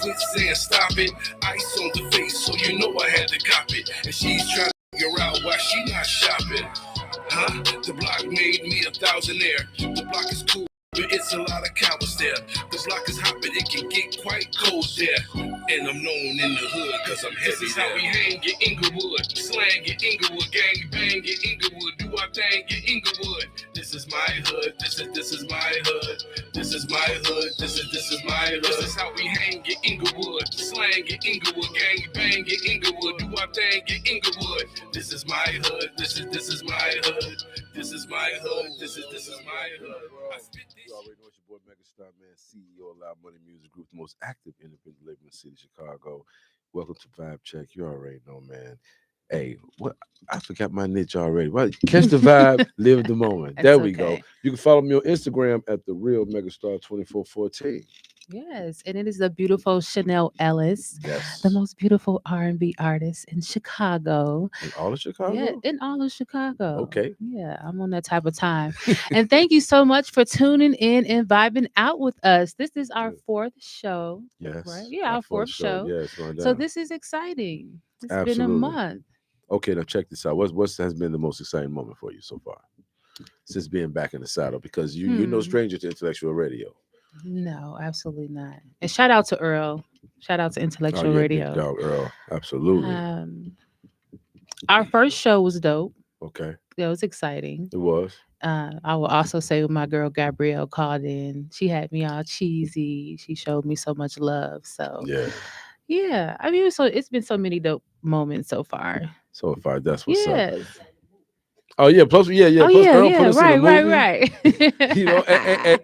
quit saying stop it. Ice on the face, so you know I had to cop it. And she's trying to figure out why she not shopping. Huh? The block made me a thousandaire. The block is cool, but it's a lot of cowards there. The block is hot, but it can get quite cold there. And I'm known in the hood, cause I'm heavy. This is how we hang in Inglewood. Slang in Inglewood, gang bang in Inglewood. Do our thing in Inglewood. This is my hood, this is my hood. This is my hood, this is my hood. This is how we hang in Inglewood. Slang in Inglewood, gang bang in Inglewood. Do our thing in Inglewood. This is my hood, this is my hood. This is my hood, this is my hood. I spit this. You already know it's your boy Megastar, man, CEO of Loud Money Music Group, the most active independent label in the city of Chicago. Welcome to Vibe Check. You already know, man. Hey, what? I forgot my niche already. Well, catch the vibe, live the moment. There we go. You can follow me on Instagram at the real Megastar 2414. Yes, and it is the beautiful Chanel Ellis, Yes. the most beautiful R&B artist in Chicago. In all of Chicago? Yeah, in all of Chicago. Okay. Yeah, I'm on that type of time. And thank you so much for tuning in and vibing out with us. This is our fourth show. Yes. Right? Yeah, our fourth show. Yes, so this is exciting. It's been a Absolutely. month. Okay, now check this out. What has been the most exciting moment for you so far? Since being back in the saddle, because you're no stranger to Intellectual Radio. No, absolutely not. And shout out to Earl. Shout out to Intellectual Radio. Big dog Earl. Absolutely. Our first show was dope. Okay. It was exciting. It was. I will also say my girl Gabrielle called in. She had me all cheesy. She showed me so much love. So yeah. I mean, it's been so many dope moments so far. So far, that's what's up. Yes. Oh yeah, plus Oh plus yeah, Earl yeah, put us in the movie. right. You know,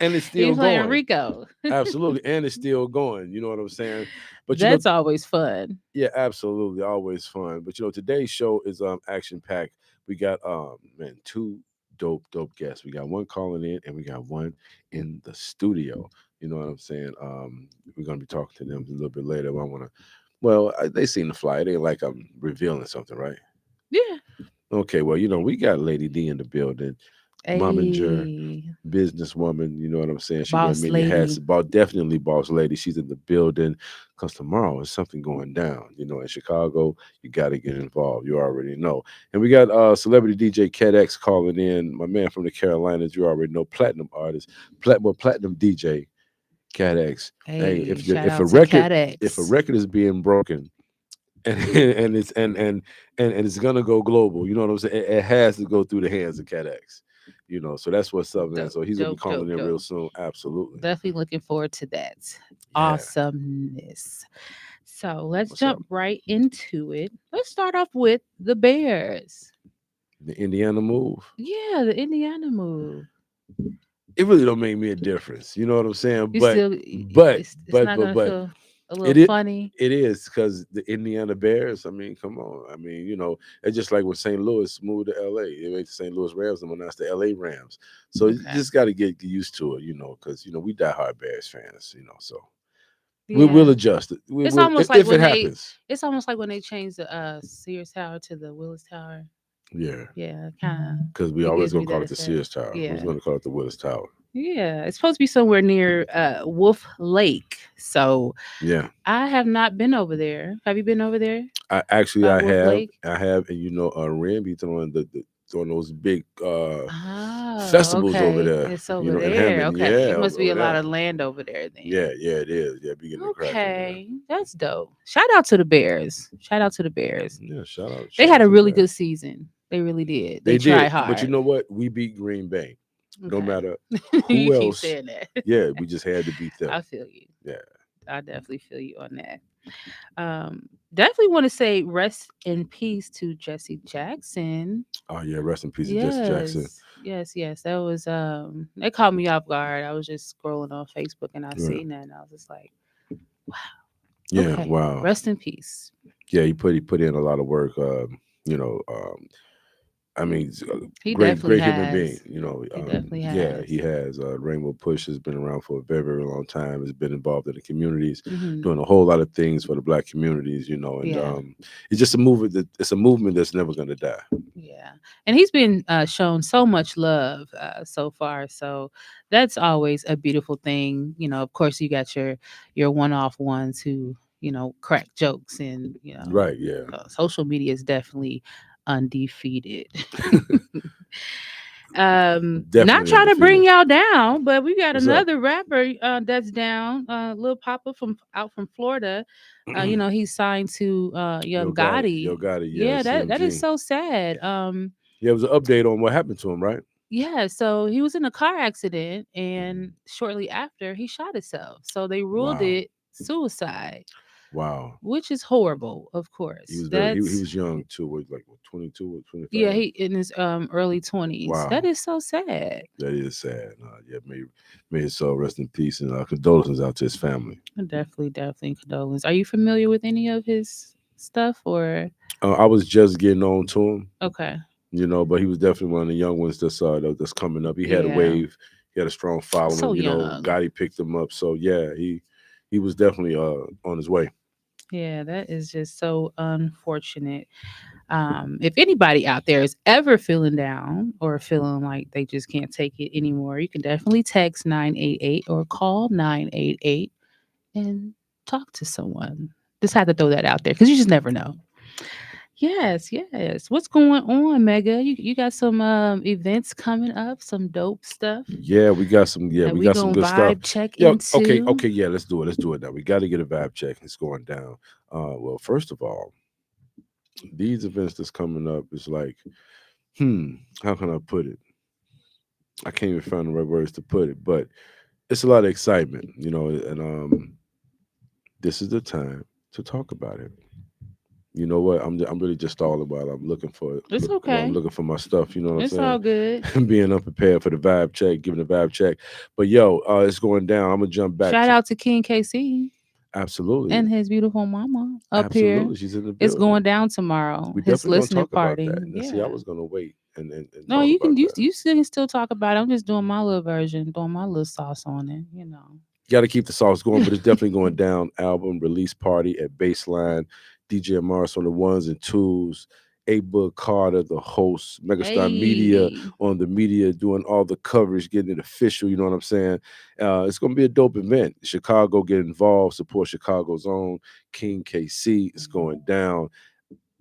and it's still He's playing going. Rico. Absolutely, and it's still going. You know what I'm saying? But that's always fun. Yeah, absolutely, always fun. But today's show is action packed. We got two dope guests. We got one calling in, and we got one in the studio. You know what I'm saying? We're gonna be talking to them a little bit later. They seen the flyer. They like I'm revealing something, right? Yeah. Okay, well, we got Lady D in the building, momager, businesswoman. You know what I'm saying? She boss lady. Definitely boss lady. She's in the building because tomorrow is something going down. In Chicago, you got to get involved. You already know. And we got celebrity DJ Cat X calling in. My man from the Carolinas. You already know, platinum artist, platinum DJ Cat X. Hey, if a record is being broken. And it's gonna go global. You know what I'm saying? It has to go through the hands of Cat X. So that's what's up, man. So he's gonna be calling in real soon. Absolutely. Definitely looking forward to that. Awesomeness. So let's jump right into it. Let's start off with the Bears. The Indiana move. Yeah, the Indiana move. It really don't make me a difference. You know what I'm saying? It's not gonna feel a little funny. It is, because the Indiana Bears, I mean, come on. I mean, it's just like when St. Louis moved to LA. They made the St. Louis Rams, and now it's the LA Rams. So you just got to get used to it, because we diehard Bears fans, so we'll adjust it. It's almost like when it's almost like when they changed the Sears Tower to the Willis Tower. Yeah, kind of. Because we always gonna call it the Sears Tower. Yeah. We're gonna call it the Willis Tower. Yeah, it's supposed to be somewhere near Wolf Lake. So yeah, I have not been over there. Have you been over there? I have. Lake? I have, and Ren be throwing throwing those big festivals over there. It's over there. Okay, it must be a lot of land over there then. Yeah, it is. Yeah, okay, that's dope. Shout out to the Bears. Yeah, shout out. They had a really good season. They really did. They tried hard. But you know what? We beat Green Bay. No matter who else. Keep saying that. Yeah, we just had to beat them. I feel you. Yeah. I definitely feel you on that. Definitely want to say rest in peace to Jesse Jackson. Oh yeah, rest in peace to Jesse Jackson. Yes. That was they caught me off guard. I was just scrolling on Facebook and I seen that and I was just like, wow. Yeah, wow. Rest in peace. Yeah, he put in a lot of work. I mean, He great, definitely great human being. has. He definitely Yeah, has. he has. Rainbow Push has been around for a very, very long time. Has been involved in the communities, Hmm. doing a whole lot of things for the Black communities. And Yeah. it's just a movement that it's a movement that's never going to die. Yeah. And he's been shown so much love so far. So that's always a beautiful thing. Of course, you got your one-off ones who, crack jokes and, Right? Yeah. social media is definitely undefeated. Not Definitely trying to bring undefeated. y'all down, but we got What's up? another rapper that's down. Lil Papa from out from Florida. He's signed to Yo Young got it. Yo Gotti. got it. Yeah, Yeah, that is CMG. so sad. Yeah, it was an update on what happened to him, right? Yeah, so he was in a car accident and shortly after he shot himself. So they ruled Wow. it suicide, Wow. which is horrible, of He course. was very. He That's was young too. Was like what, 22 or yeah, 25. he in his early 20s. That Wow. is so sad. That is sad. Yeah, may his soul rest in peace, and condolences out to his family. Definitely condolence. Are you familiar with any of his stuff or I was just getting on to him, okay. but he was definitely one of the young ones that's coming up. He had a Yeah. wave. He had a strong following. So young. Gotti picked him up. So yeah, he was definitely on his way. Yeah, that is just so unfortunate. If anybody out there is ever feeling down or feeling like they just can't take it anymore, you can definitely text 988 or call 988 and talk to someone. Just had to throw that out there because you just never know. Yes, yes. What's going on, Mega? You got some events coming up, some dope stuff Yeah, we got some. Yeah, that we we got some gonna good stuff. vibe check Yeah. Okay. into. Okay. Yeah. Let's do it. Let's do it now. We got to get a vibe check. It's going down. Well, first of all, these events that's coming up is like, how can I put it? I can't even find the right words to put it, but it's a lot of excitement, and this is the time to talk about it. You know what? I'm really just stalling while I'm looking for it. It's While I'm okay. looking for my stuff. You know what It's I'm all good. saying? Being unprepared for the vibe check, giving the vibe check. But yo, it's going down. I'm gonna jump back Shout to out to King KC absolutely, and his beautiful mama up here. absolutely. She's in the It's building. going down tomorrow. We His definitely gonna listening talk about party. that. Now, see, I Yeah. was gonna wait and No, talk you can about you that. you still can still talk about it. I'm just doing my little version, throwing my little sauce on it. Got to keep the sauce going, but it's definitely going down. Album release party at Baseline. DJ Mars on the ones and twos. A Book Carter, the host. Megastar Media Hey. on the media, doing all the coverage, getting it official. You know what I'm saying? It's going to be a dope event. Chicago get involved, support Chicago's own King KC. It's going down.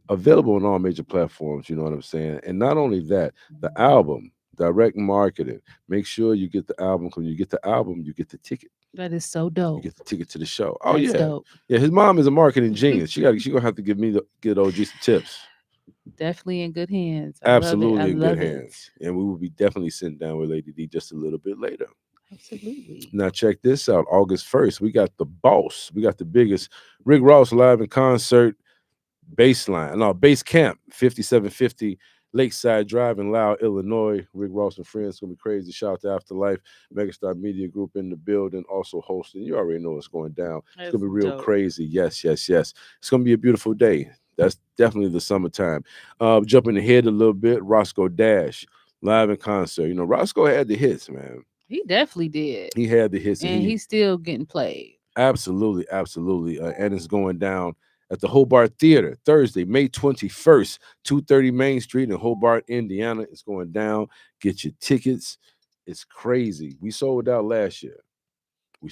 Available on all major platforms. You know what I'm saying? And not only that, the album, direct marketing. Make sure you get the album. Because when you get the album, you get the ticket. That is so You dope. get the ticket to the show. Oh That's yeah, dope. yeah. His mom is a marketing genius. She gonna have to give me get OG some tips. Definitely in good hands. I love it. I Absolutely in good love it. hands, and we will be definitely sitting down with Lady D just a little bit later. Absolutely. Now check this out. August 1st, we got the boss. We got the biggest Rick Ross live in concert. Baseline, no, Base Camp, 5750 Lakeside Drive in Loud, Illinois. Rick Ross and friends, it's gonna be crazy. Shout out to Afterlife, Megastar Media Group in the building, also hosting. You already know what's going down. It's That's gonna be real dope. crazy. Yes, yes, yes. It's gonna be a beautiful day. That's definitely the summertime. Jumping ahead a little bit, Roscoe Dash, live in concert. Roscoe had the hits, man. He definitely did. He had the hits, and And he's still getting played. absolutely, absolutely. And it's going down at the Hobart Theater Thursday, May 21st, 230 Main Street in Hobart, Indiana. It's going down. Get your tickets. It's crazy. We sold out last year. We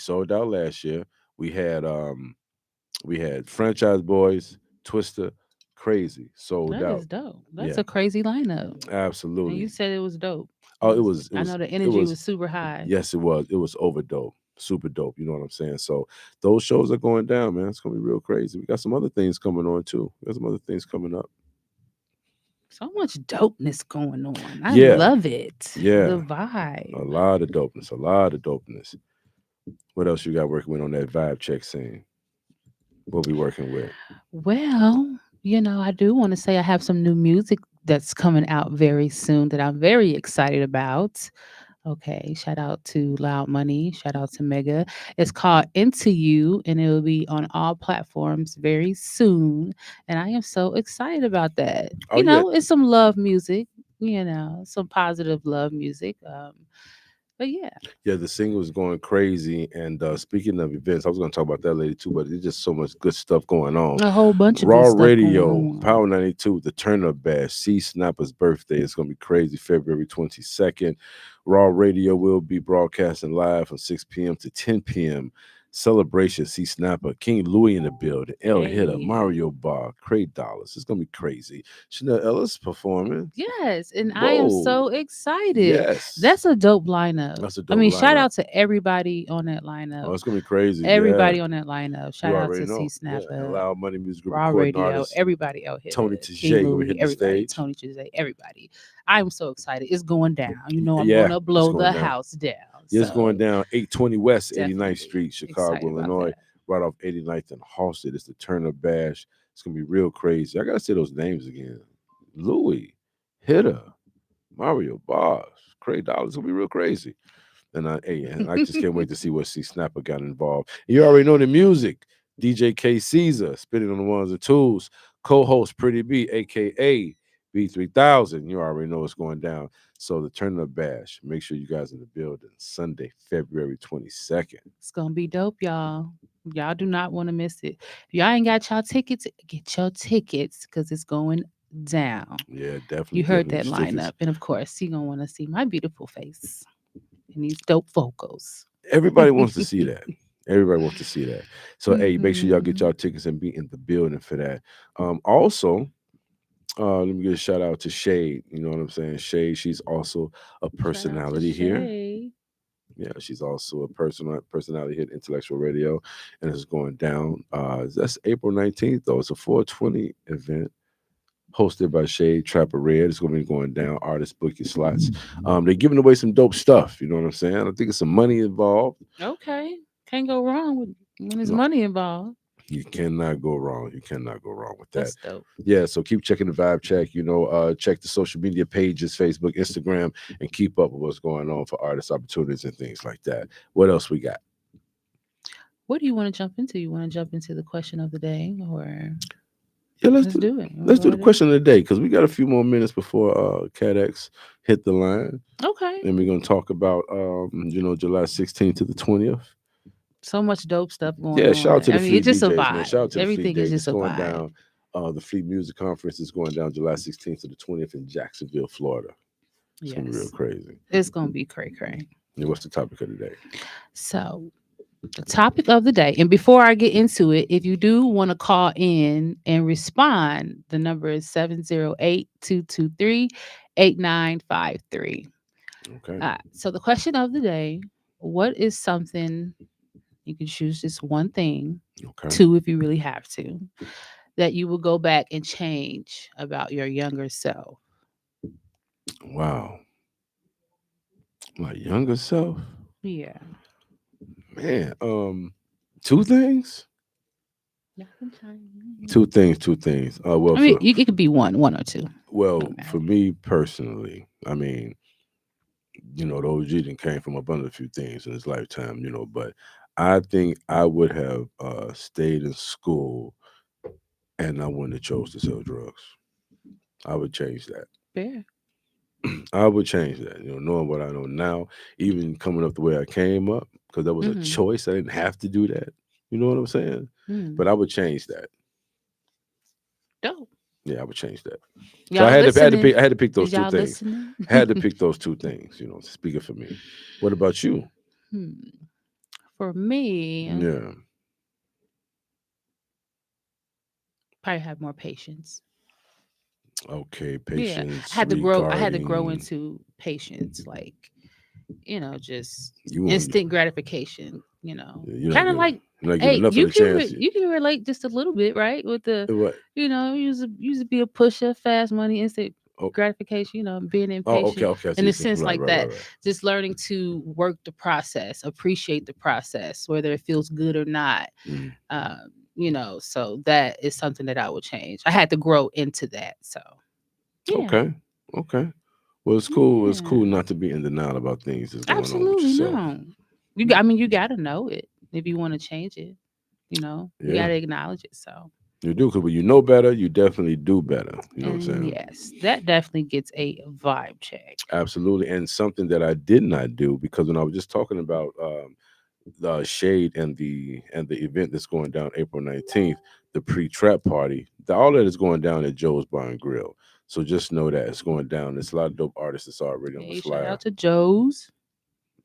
had Franchise Boys, Twister, crazy. Sold That out. is dope. That's Yeah, a crazy lineup. And you absolutely. said it was dope. Oh, it I know was the it energy was was super high. yes, it was. It was over dope. Super dope. You know what I'm saying? So those shows are going down, man. It's gonna be real crazy. We got some other things coming on too. We got some other things coming up. So much dopeness going on. I Yeah, love it. yeah. The A vibe. lot of dopeness. A lot of dopeness. What else you got working with on that vibe check scene? What we working with? Well, I do want to say I have some new music that's coming out very soon that I'm very excited about. Okay, shout out to Loud Money, shout out to Mega. It's called Into You, and it will be on all platforms very soon. And I am so excited about that. Oh yeah. It's some love music. some positive love music. But yeah. Yeah, the single is going crazy. And speaking of events, I was going to talk about that later too, but there's just so much good stuff going on. A whole bunch of Raw good stuff going Radio, on. Power 92, the Turn Up Bash, C Snapper's birthday. It's going to be crazy, February 22nd. Raw Radio will be broadcasting live from 6 p.m. to 10 p.m. Celebration, C Snapper, King Louis in the building, L Hitter, Hey. Mario Bar, Craig Dollars. It's going to be crazy. Chanel Ellis performing. Yes, and I am Whoa. so excited. Yes. That's a dope lineup. That's a I dope mean, shout lineup. out to everybody on that Oh, lineup. it's going to be crazy. Everybody Yeah. on that lineup. Shout You out already to C know. Yeah. And Snapper, Loud Money Music Group Raw recording Radio, artist. everybody out here. Tony King Tajay will Louis, hit the everybody. stage. Tony Tajay, everybody. I'm so excited. It's going down. I'm Yeah, gonna it's blow going the down. house down. Yeah, it's going So down 820 West, 89th definitely Street, Chicago, excited about Illinois, that. right off 89th and Halsted. It's the Turn Up Bash. It's going to be real crazy. I got to say those names again. Louis, Hitter, Mario Bars, Craig Dollars. It's going to be real crazy. And I just can't wait to see what C Snapper got involved. You already know the music. DJ K Caesar, spinning on the ones and twos. Co-host Pretty B, a.k.a. B3000. You already know what's going down. So the Turn Up Bash. Make sure you guys in the building. Sunday, February 22nd. It's gonna be dope, y'all. Y'all do not want to miss it. If y'all ain't got y'all tickets, get your tickets because it's going down. Yeah, definitely. You heard that definitely. Stickers. lineup, and of course, you're gonna want to see my beautiful face and these dope vocals. Everybody wants to see that. Everybody wants to see that. So, hey, make sure y'all get Mhm. y'all tickets and be in the building for that. Also, let me give a shout out to Shade. You know what I'm saying? Shade, she's also a Shout out to personality here. Shay. Yeah, she's also a personality here at Intellectual Radio, and it's going down. That's April 19th, though. It's a 420 event hosted by Shade Trapper Red. It's going to be going down. Artist book your slots. They're giving away some dope stuff. You know what I'm saying? I think it's some money involved. Okay, can't go wrong with when there's No. money involved. You cannot go wrong. You cannot go wrong with that. That's dope. Yeah, so keep checking the vibe check. Check the social media pages, Facebook, Instagram, and keep up with what's going on for artist opportunities and things like that. What else we got? What do you want to jump into? You want to jump into the question of the day, or Yeah, let's let's do do it? You wanna let's go do the ahead? question of the day because we got a few more minutes before CADX hit the line, Okay. and we're gonna talk about July 16th to the 20th. So much dope stuff going Yeah, on. shout out to the it's Fleet just a DJs, vibe. man. Shout out to the Fleet Everything DJs. is It's just a going vibe. down. The Fleet Music Conference is going down July 16th to the 20th in Jacksonville, Florida. It's gonna be real Yes, crazy. it's gonna be cray cray. And what's the topic of the day? So the topic of the day, and before I get into it, if you do want to call in and respond, the number is 708-223-8953. Okay. So the question of the day: what is something you can choose just one thing, Okay. two if you really have to, that you will go back and change about your younger self? Wow. My younger self? Yeah. Man, two things? Y'all can chime in. Two things. Well, I mean, it could be one or two. Don't for matter. me personally, I mean, the OG done came from up under a few things in his lifetime, but I think I would have stayed in school and I wouldn't have chose to sell drugs. I would change that. Fair. I would change that, knowing what I know now, even coming up the way I came up, because that was a Mhm. choice. I didn't have to do that. You know what I'm saying? Mm. But I would change that. Dope. Yeah, I would change that. Y'all So I had to listening? pick. I had to pick those Is two y'all things. listening? I had to pick those two things. Speaking for me. What about you? For me, Yeah. probably have more patience. Okay. Yeah, Patience. I had to grow. I had to grow regarding- into patience, like just You want- instant gratification. You're not Kind of giving- like, you're not hey, giving nothing you a can chance. you can relate just a little bit, right? With the What? used to be a pusher, fast money, instant Oh. gratification. Being impatient. Oh, okay. I see In what a you're saying. sense like Right, that. right. Just learning to work the process, appreciate the process, whether it feels good or not. Mm. So that is something that I would change. I had to grow into that. So yeah. Okay. Well, it's cool. It's Yeah. cool not to be in denial about things that's going on Absolutely with yourself. no. You got to know it if you want to change it. You Yeah. got to acknowledge it. So You do, because when you know better, you definitely do better. You know what I'm And saying? yes, that definitely gets a vibe check. Absolutely. And something that I did not do, because when I was just talking about the shade and the event that's going down April 19th, the pre-trap party, all that is going down at Joe's Bar and Grill. So just know that it's going down. There's a lot of dope artists that's already on the Hey, shout flyer. out to Joe's.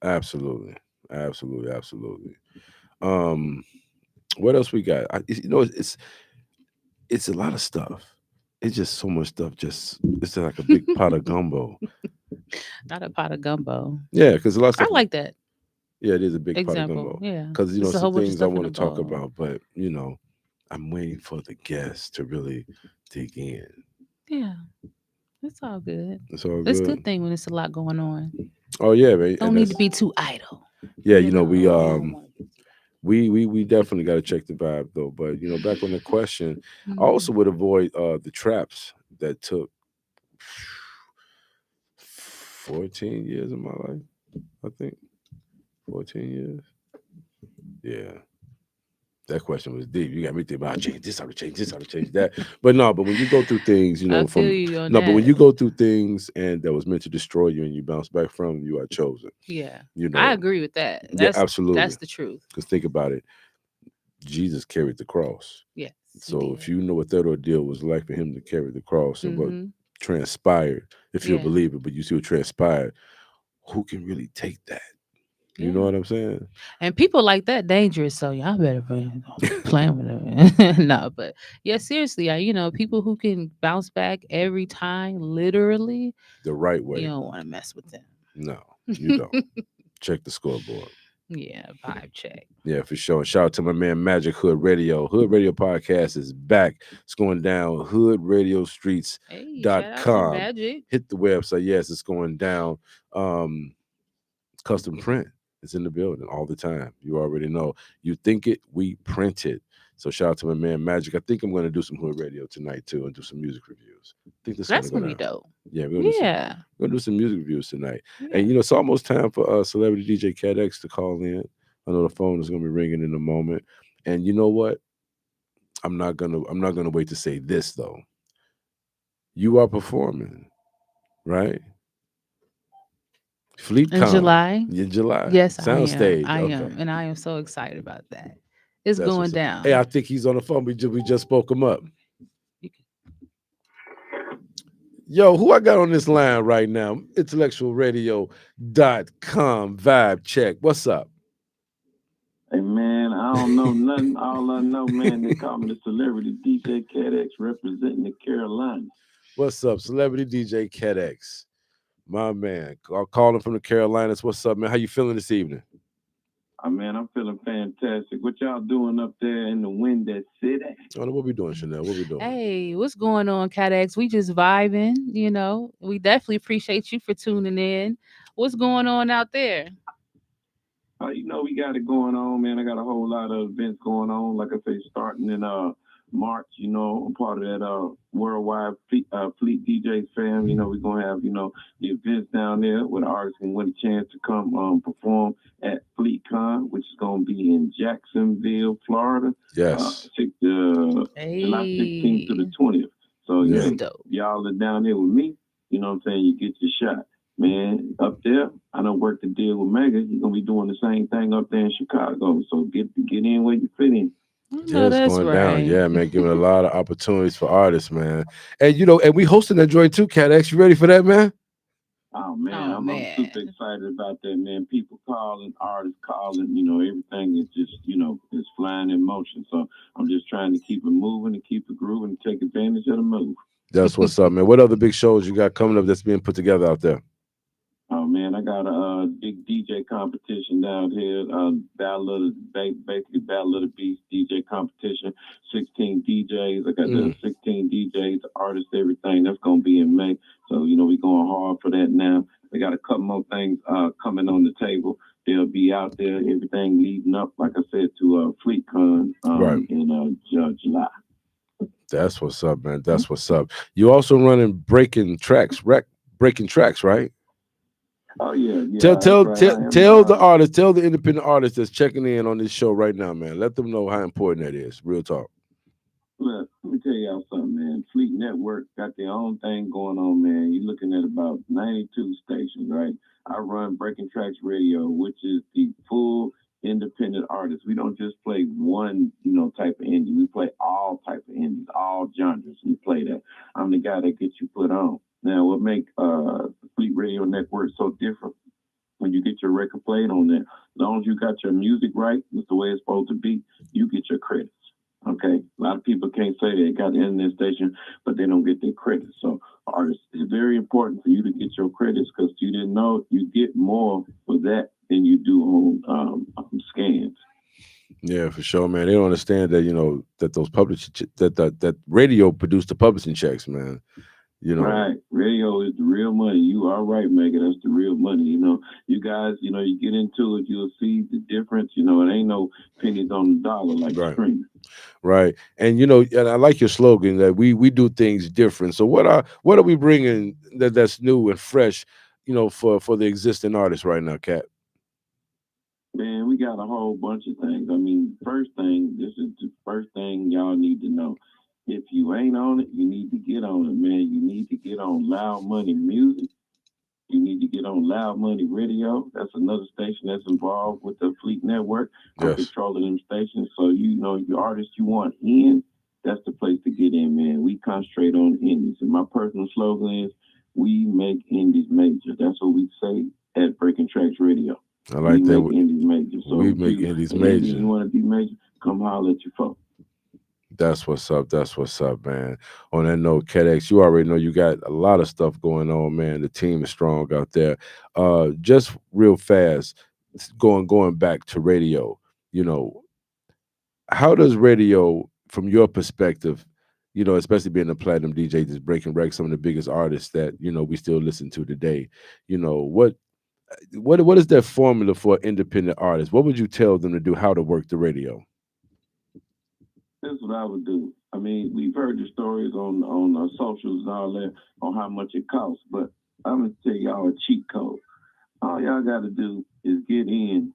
Absolutely. Absolutely. Absolutely. Um, what else we got? It's a lot of stuff. It's just so much stuff. Just it's like a big pot of gumbo. Not a pot of gumbo. Yeah, because a lot of I stuff. like that Yeah, it is a big pot of example. gumbo. Yeah. Because Just a some whole bunch of things I stuff in want a to talk bowl. about, but I'm waiting for the guests to really dig in. Yeah. It's all good. It's all It's a good. good thing when it's a lot going on. Oh yeah, man. Don't And need that's to be too idle. yeah. You know, we don't want to be too We definitely got to check the vibe though. But back on the question, I idle. also would avoid the traps that took 14 years of my life. I think 14 years. Yeah. That question was deep. You got me thinking about change this, how to change this, how to change that. But no, but when you go through things, I feel from you on no, but when that. you go through things and that was meant to destroy you and you bounce back from, you are chosen. Yeah. You I know, agree with that. yeah, absolutely. That's the truth. Because think about it, Jesus carried the cross. Yes, he So if did. you know what that ordeal was like for him to carry the cross and what Mhm. transpired, if you're a Yeah. believer, but you see what transpired, who can really take that? You know Yeah. what I'm saying? And people like that dangerous, so y'all better be playing with them. No, but yeah, seriously, people who can bounce back every time, literally, The right you way. don't want to mess with them. No, you don't. Check the scoreboard. Yeah, vibe check. Yeah, for sure. Shout out to my man Magic Hood Radio. Hood Radio Podcast is back. It's going down Hey, shout out to hoodradiostreets.com. Magic. Hit the website. Yes, it's going down. Um, Custom print is in the building all the time. You already know. You think it, we print it. So shout out to my man Magic. I think I'm going to do some Hood Radio tonight too and do some music reviews. I think this is going to That's go gonna be down. dope. Yeah, Yeah, we're gonna do some music reviews tonight. yeah. And it's almost time for celebrity DJ Cat X to call in. I know the phone is gonna be ringing in a moment. And you know what? I'm not gonna wait to say this though. You are performing, right? In FleetCon July, in July. yes, I am. Soundstage. I Okay. am, and I am so excited about that. It's That's going what's up. Hey, down. I think he's on the phone. We just spoke him up. You Yo, who I got on this line right now? IntellectualRadio.com vibe check. What's up? Hey man, I don't know nothing. All I know, man, they call me the celebrity DJ KDX representing the Carolinas. What's up, celebrity DJ Cat X? My man, calling from the Carolinas. What's up, man? How you feeling this evening? Man, I'm feeling fantastic. What y'all doing up there in the Windy City? Oh, what we doing, Chanel? What we doing? Hey, what's going on, CatX? We just vibing, We definitely appreciate you for tuning in. What's going on out there? We got it going on, man. I got a whole lot of events going on. Like I say, starting in March. I'm part of that worldwide fleet DJs fam. We're gonna have the events down there where the artists can win a chance to come perform at FleetCon, which is gonna be in Jacksonville, Florida. Yes. July 16th to the 20th. So This is yeah, dope. y'all are down there with me. You know what I'm saying? You get your shot. Man, up there, I don't work the deal with Mega. He's gonna be doing the same thing up there in Chicago. So get in where you fit in. Yeah, it's That's going down. right. Yeah, man, giving a lot of opportunities for artists, man. And and we hosting that joint too, Cat X. You ready for that, man? Oh man, Oh I'm man. super excited about that, man. People calling, artists calling, everything is just, is flying in motion. So I'm just trying to keep it moving and keep it grooving and take advantage of the move. That's what's up, man. What other big shows you got coming up that's being put together out there? Oh man, I got a big DJ competition down here. Basically Battle of the Beast DJ competition. 16 DJs. I got the 16 DJs, artists, everything. That's gonna be in May. So we going hard for that now. We got a couple more things coming on the table. They'll be out there. Everything leading up, like I said, to FleetCon Right. in July. That's what's up, man. That's what's up. You also running breaking tracks, right? Oh yeah. Tell the artist, tell the independent artist that's checking in on this show right now, man. Let them know how important that is. Real talk. Look, let me tell y'all something, man. Fleet Network got their own thing going on, man. You're looking at about 92 stations, right? I run Breaking Tracks Radio, which is the full independent artist. We don't just play one, type of indie. We play all type of indies, all genres. We play that. I'm the guy that gets you put on. Now, what make the Fleet Radio Network so different? When you get your record played on there, as long as you got your music right, it's the way it's supposed to be, you get your credits. Okay, a lot of people can't say they got the internet station, but they don't get their credits. So, artists, it's very important for you to get your credits because you didn't know you get more for that than you do on scans. Yeah, for sure, man. They don't understand that that those that radio produced the publishing checks, man. Right. Radio is the real money. You are right, Megan. That's the real money. You guys, you get into it, you'll see the difference. It ain't no pennies on the dollar like Right. streaming. Right. And and I like your slogan that we do things different. So what are we bringing that's new and fresh, for the existing artists right now, Kat? Man, we got a whole bunch of things. I mean, this is the first thing y'all need to know. If you ain't on it, you need to get on it, man. You need to get on Loud Money Music. You need to get on Loud Money Radio. That's another station that's involved with the Fleet Network. I'm Yes. controlling them stations. So, your artists you want in, that's the place to get in, man. We concentrate on indies. And my personal slogan is, we make indies major. That's what we say at Breaking Tracks Radio. I like that. We make indies major. So we make indies major. You want to be major, come holler at your folks. That's what's up. That's what's up, man. On that note, KedX, you already know you got a lot of stuff going on, man. The team is strong out there. Just real fast, going back to radio, how does radio, from your perspective, especially being a platinum DJ that's breaking records, some of the biggest artists that, we still listen to today, what is that formula for independent artists? What would you tell them to do, how to work the radio? This is what I would do. I mean, we've heard the stories on socials and all that on how much it costs, but I'm going to tell y'all a cheat code. All y'all got to do is get in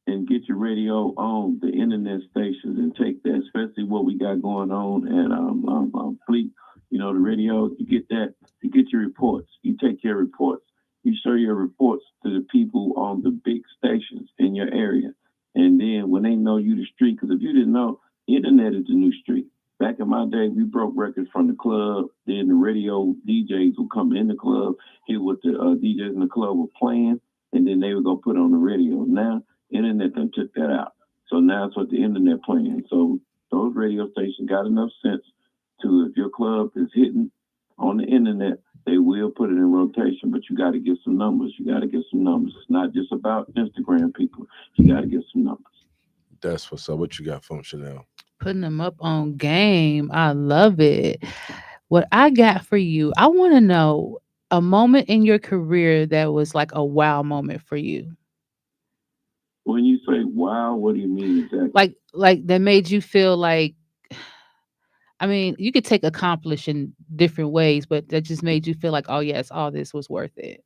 and get your radio on the internet stations and take that, especially what we got going on at Fleet, the radio. You get that, you get your reports. You take your reports. You show your reports to the people on the big stations in your area. And then when they know you the street, because if you didn't know, internet is the new street. Back in my day, we broke records from the club. Then the radio DJs would come in the club, hear what the DJs in the club were playing, and then they would go put it on the radio. Now, internet done took that out. So now it's what the internet playing. So those radio stations got enough sense to, if your club is hitting on the internet, they will put it in rotation, but you got to get some numbers. It's not just about Instagram people. You got to get some numbers. That's what's up. What you got, Chanel? Putting them up on game. I love it. What I got for you, I want to know a moment in your career that was like a wow moment for you. When you say wow, what do you mean exactly? Like that made you feel like, I mean, you could take accomplish in different ways, but that just made you feel like, oh yes, all this was worth it.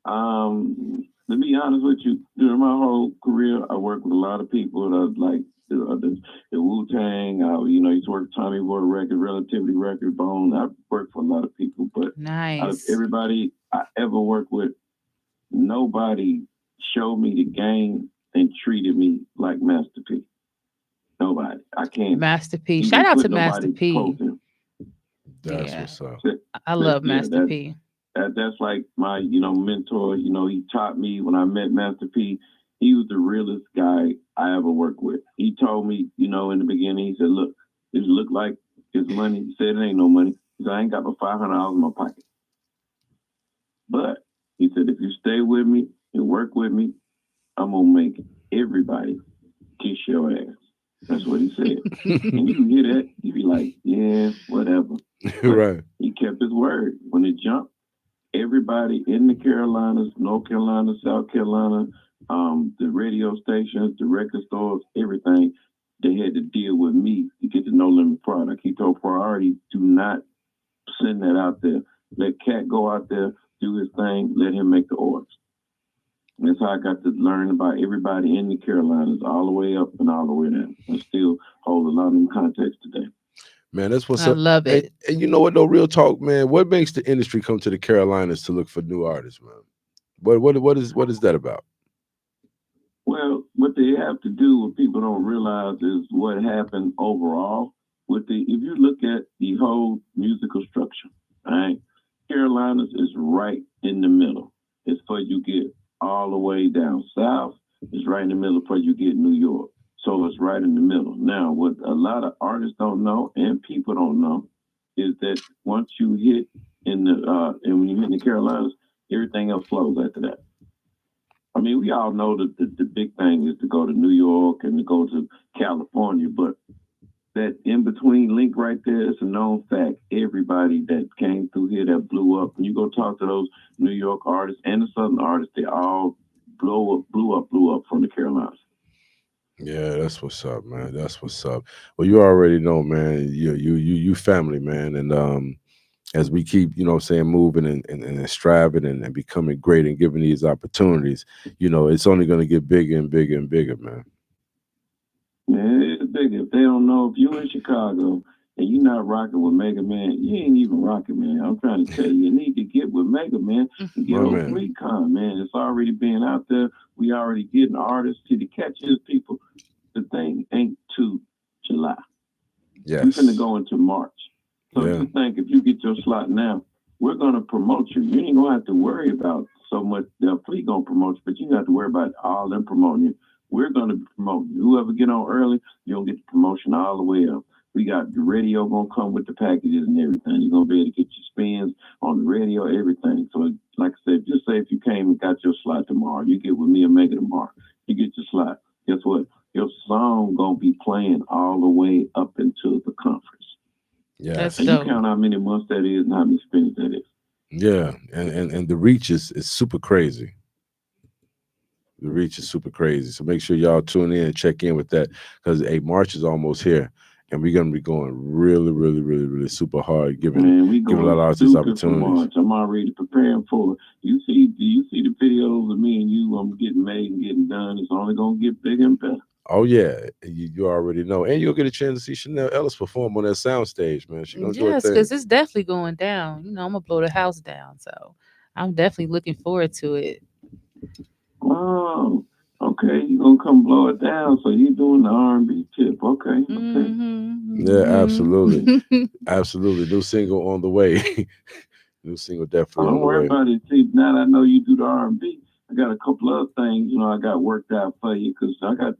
To be honest with you, during my whole career, I worked with a lot of people that like the Wu-Tang. Used to work with Tommy Boy Records, Relativity Records, Bone. I worked for a lot of people, but nice. Out of everybody I ever worked with, nobody showed me the game and treated me like Master P. Nobody. I can't. Master P. Shout out to Master P. That's what's up. I love Master P. That's like my, mentor. He taught me when I met Master P. He was the realest guy I ever worked with. He told me, in the beginning, he said, look, this look like it's money. He said, it ain't no money. He said, I ain't got but $500 in my pocket. But he said, if you stay with me and work with me, I'm going to make everybody kiss your ass. That's what he said. And you can hear that, you be like, yeah, whatever. Right. He kept his word. When it jumped, everybody in the Carolinas, North Carolina, South Carolina, the radio stations, the record stores, everything, they had to deal with me to get the No Limit product. He told Priority, do not send that out there. Let Cat go out there, do his thing, let him make the orders. And that's how I got to learn about everybody in the Carolinas, all the way up and all the way down. I still hold a lot of them contacts today. Man, that's what's I up. love it. And you know what though, real talk, man. What makes the industry come to the Carolinas to look for new artists, man? What is that about? Well, what they have to do, what people don't realize, is what happened overall. If you look at the whole musical structure, all right, Carolinas is right in the middle. It's for you get all the way down south. It's right in the middle for you get New York. So it's right in the middle. Now, what a lot of artists don't know and people don't know is that once you hit and when you hit in the Carolinas, everything else flows after that. I mean, we all know that the big thing is to go to New York and to go to California, but that in between link right there is a known fact. Everybody that came through here that blew up, when you go talk to those New York artists and the Southern artists, they all blew up from the Carolinas. Yeah, that's what's up, man. That's what's up. Well, you already know, man. You family, man. And as we keep, saying, moving and striving and becoming great and giving these opportunities, it's only going to get bigger and bigger and bigger, man. Man, it's big. If they don't know, if you in Chicago and you're not rocking with Mega Man, you ain't even rocking, man. I'm trying to tell you, you need to get with Mega Man and get over Recon, man. It's already being out there. We already getting artists. See, the catch is, people, the thing ain't to July. Yes. We're finna go into March. So if you think, if you get your slot now, we're going to promote you. You ain't going to have to worry about so much. They're free going to promote you, but you don't have to worry about all them promoting you. We're going to promote you. Whoever get on early, you'll get the promotion all the way up. We got the radio going to come with the packages and everything. You're going to be able to get your spins on the radio, everything. So, like I said, just say if you came and got your slot tomorrow, you get with me and Mega tomorrow, you get your slot. Guess what? Your song going to be playing all the way up into the conference. Yeah, that's and dope. you count how many months that is and how many spins that is. Yeah, and the reach is super crazy. The reach is super crazy. So make sure y'all tune in and check in with that, because March is almost here, and we're gonna be going really, really, really, really super hard, giving a lot of artists opportunities. I'm already preparing for it. Do you see the videos of me and you? I'm getting made and getting done. It's only gonna get bigger and better. Oh yeah, you already know, and you'll get a chance to see Chanel Ellis perform on that soundstage, man. She's gonna do her Yes, thing. because it's definitely going down. I'm gonna blow the house down. So I'm definitely looking forward to it. Oh, okay. You're gonna come blow it down. So you're doing the R&B tip. Okay. Yeah, absolutely. Absolutely. New single on the way. New single definitely on Don't the worry way. about it. See, now that I know you do the R&B, I got a couple other things, I got worked out for you, because I got,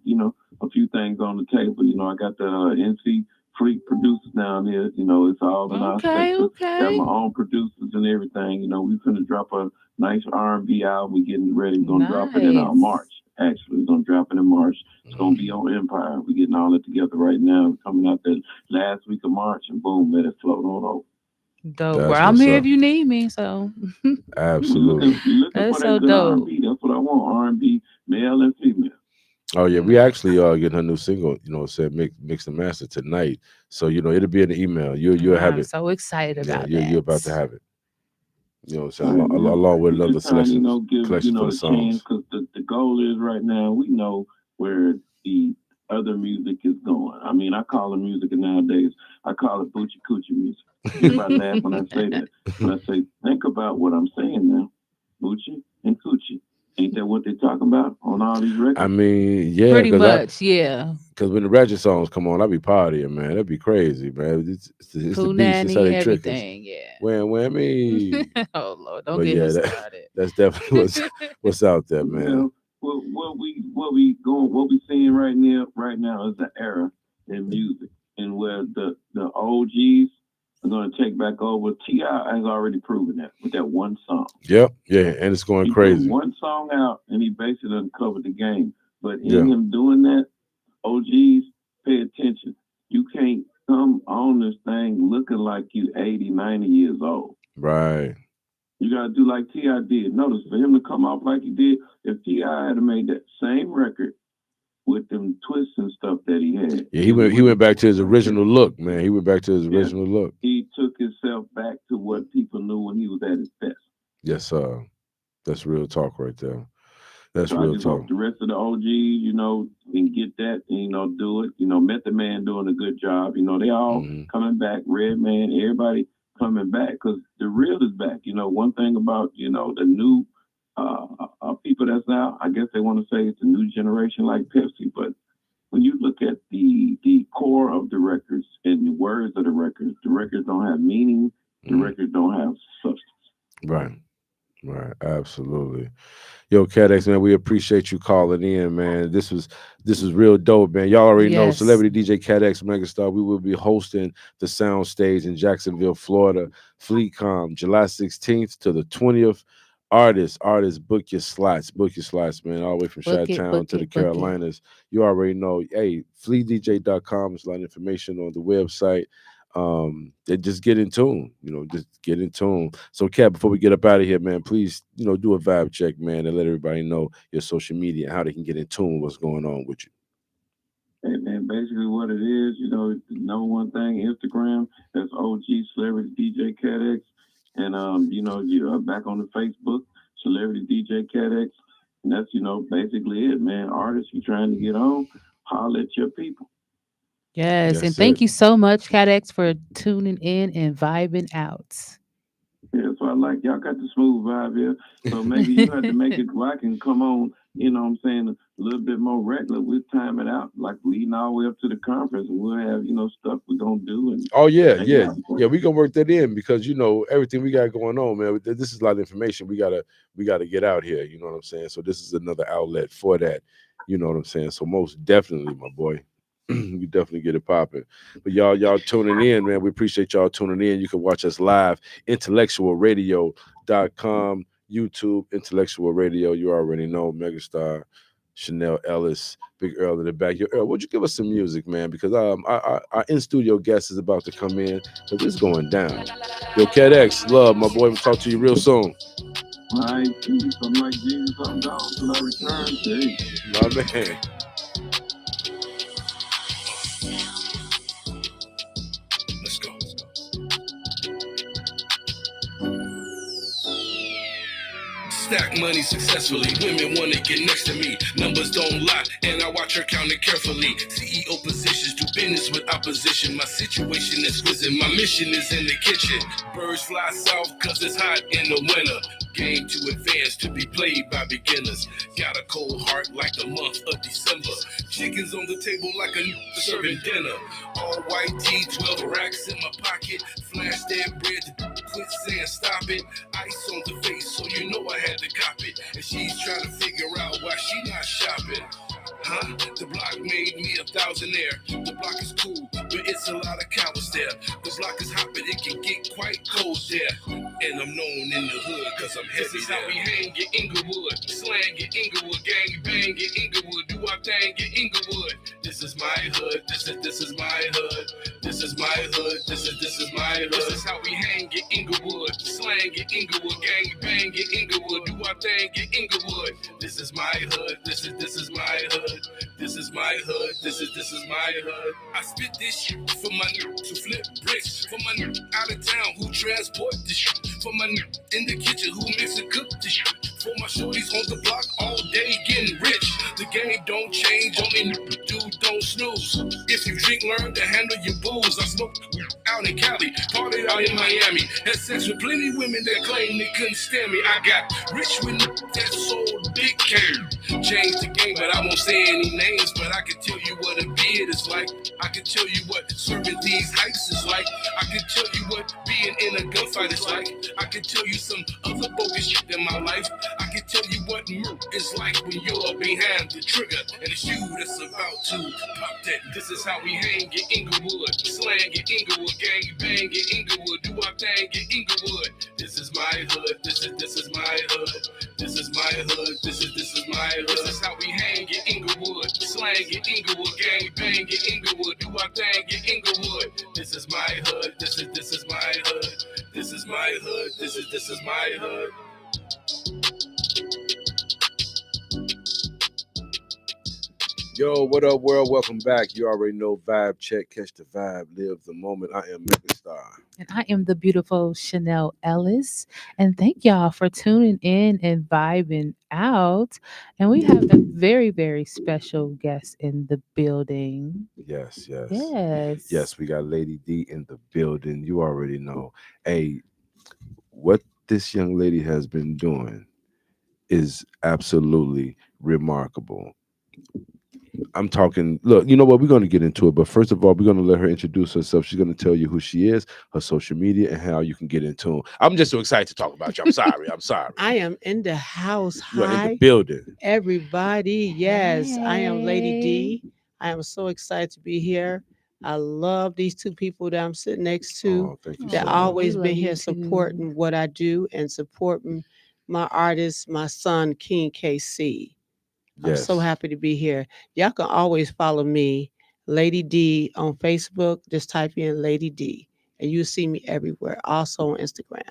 a few things on the table. I got the NC Freak producers down here. It's all in our sector. Got my own producers and everything. We finna drop a nice R&B album. We getting ready. We're gonna drop it in March. Actually, we're gonna drop it in March. It's gonna be on Empire. We're getting all it together right now. Coming out the last week of March, and boom, let it float on over. Dope. That's Well, I'm what's here up. if you need me. So Absolutely. Looking That's for so that good dope. R&B. That's what I want. R&B, male and female. Oh yeah, we actually getting her new single, said mix and master tonight. So it'll be in the email. You'll have I'm it. so excited Yeah, about you're about to that. have it. What I'm saying, along with another Just trying, selection give collection for the the chance, songs. because the goal is right now we know where the other music is going. I mean, I call it music nowadays. I call it boochie coochie music. Everybody laugh when I say that. When I say, think about what I'm saying now, boochie and coochie. Ain't that what they talking about on all these records? I mean, yeah, Pretty much, yeah. because when the ratchet songs come on, I be partying, man. That'd be crazy, man. It's the Pooh beats. That's how Nanny, they trick us. everything, yeah. Whammy. Oh Lord, don't But get yeah, me started. that's definitely what's out there, man. Well, what we seeing right now is an era in music, and where the OGs are going to take back over. T.I. has already proven that with that one song. Yep, yeah, and it's going He crazy. put one song out, and he basically uncovered the game. But in him doing that, OGs, pay attention. You can't come on this thing looking like you 80, 90 years old. Right. You got to do like T.I. did. Notice, for him to come off like he did, if T.I. had made that same record with them twists and stuff that he had. Yeah, he went back to his original look, man. He went back to his original look. He took himself back to what people knew when he was at his best. Yes, that's real talk right there. That's So I real just talk. hope the rest of the OGs, can get that and, do it. Method Man doing a good job. They all coming back. Redman, everybody coming back because the real is back. One thing about, the new people that's now, I guess they want to say it's a new generation like Pepsi, but when you look at the core of the records and the words of the records don't have meaning. The records don't have substance. Right. Absolutely. Yo, CatX, man, we appreciate you calling in, man. This was real dope, man. Y'all already know Yes. Celebrity DJ CatX Megastar. We will be hosting the Sound Stage in Jacksonville, Florida, FleetCom, July 16th to the 20th. Artists, book your slots, man. All the way from Chi-Town to the Carolinas. You already know. Hey, fleetdj.com is a lot of information on the website. Just get in tune, just get in tune. So Cat, before we get up out of here, man, please, do a vibe check, man, and let everybody know your social media and how they can get in tune with what's going on with you. Hey man, basically what it is, the number one thing, Instagram, that's OG Celebrity DJ CatX. And you're back on the Facebook, Celebrity DJ CatX. And that's, basically it, man. Artists, you're trying to get on, holler at your people. Yes, and thank you so much, CatX, for tuning in and vibing out. Yeah, so y'all got the smooth vibe here. So maybe you have to make it where I can come on, a little bit more regular. We'll time it out, like leading all the way up to the conference, and we'll have, stuff we're going to do. And we gonna work that in because, everything we got going on, man. This is a lot of information. We gotta get out here, you know what I'm saying? So this is another outlet for that, you know what I'm saying? So most definitely, my boy. We definitely get it popping. But y'all tuning in, man. We appreciate y'all tuning in. You can watch us live, IntellectualRadio.com, YouTube, Intellectual Radio. You already know, Megastar, Chanel Ellis, Big Earl in the back. Yo, Earl, would you give us some music, man? Because our in-studio guest is about to come in, because it's going down. Yo, CatX, love, my boy. We'll talk to you real soon. All right, something like Jesus, something down till I return. Hey. My man. Let's go. Stack money successfully. Women want to get next to me. Numbers don't lie, and I watch her count it carefully. CEO positions do business with opposition. My situation is risen. My mission is in the kitchen. Birds fly south cause it's hot in the winter. Game too advanced to be played by beginners. Got a cold heart like the month of December. Chickens on the table like a serving dinner. All white tee, 12 racks in my pocket. Flash that bread to quit saying stop it. Ice on the face, so you know I had to cop it. And she's trying to figure out why she not shopping. Huh? The block made me a thousandaire. The block is cool, but it's a lot of cowards there. The block is hot, but it can get quite cold there. And I'm known in the hood, cause I'm heavy. This is how we hang in Inglewood. Slang in Inglewood, gang bang in Inglewood. Do our thing in Inglewood. This is my hood, this is my hood. This is my hood, this is my hood. This is how we hang in Inglewood. Slang in Inglewood, gang bang in Inglewood. Do our thing in Inglewood. This is my hood, this is my hood. This is my hood, this is my hood. I spit this shit for my niggas who flip bricks. For my niggas out of town who transport this shit. For my niggas in the kitchen who mix and cook this shit. For my shorties on the block all day getting rich. The game don't change, only dude don't snooze. If you drink, learn to handle your booze. I smoke out in Cali, partied out in Miami. Had sex with plenty women that claimed they couldn't stand me. I got rich with that sold big cane. Changed the game, but I won't say any names. But I can tell you what a beard is like. I can tell you what serving these heights is like. I can tell you what being in a gunfight is like. I can tell you some other bogus shit in my life. I can tell you what murk is like when you're behind the trigger and it's you that's about to pop that. This is how we hang in Inglewood. Slang in Inglewood, gang bang in Inglewood. Do our thing in Inglewood. This is my hood. This is my hood. This is my hood. This is my hood. This is how we hang in Inglewood. Slang in Inglewood, gang bang in Inglewood. Do our thing in Inglewood. This is my hood. This is my hood. This is my hood. This is my hood. Yo, what up, world? Welcome back. You already know vibe check, catch the vibe, live the moment. I am Megastar. And I am the beautiful Chanel Ellis. And thank y'all for tuning in and vibing out. And we have a very, very special guest in the building. Yes, yes. Yes. Yes, we got Lady D in the building. You already know. Hey, what this young lady has been doing is absolutely remarkable. I'm talking, look, you know what? We're going to get into it. But first of all, we're going to let her introduce herself. She's going to tell you who she is, her social media, and how you can get in tune. I'm just so excited to talk about you. I'm sorry. I'm sorry. I am in the house. You're in the Hi, building. everybody. Yes, I am Lady Hey. D. I am so excited to be here. I love these two people that I'm sitting next to. Oh, thank you They're so Aw, much. always we been love you here too. supporting what I do and supporting my artist, my son, King KC. I'm so Yes. happy to be here. Y'all can always follow me, Lady D, on Facebook. Just type in Lady D, and you'll see me everywhere. Also on Instagram.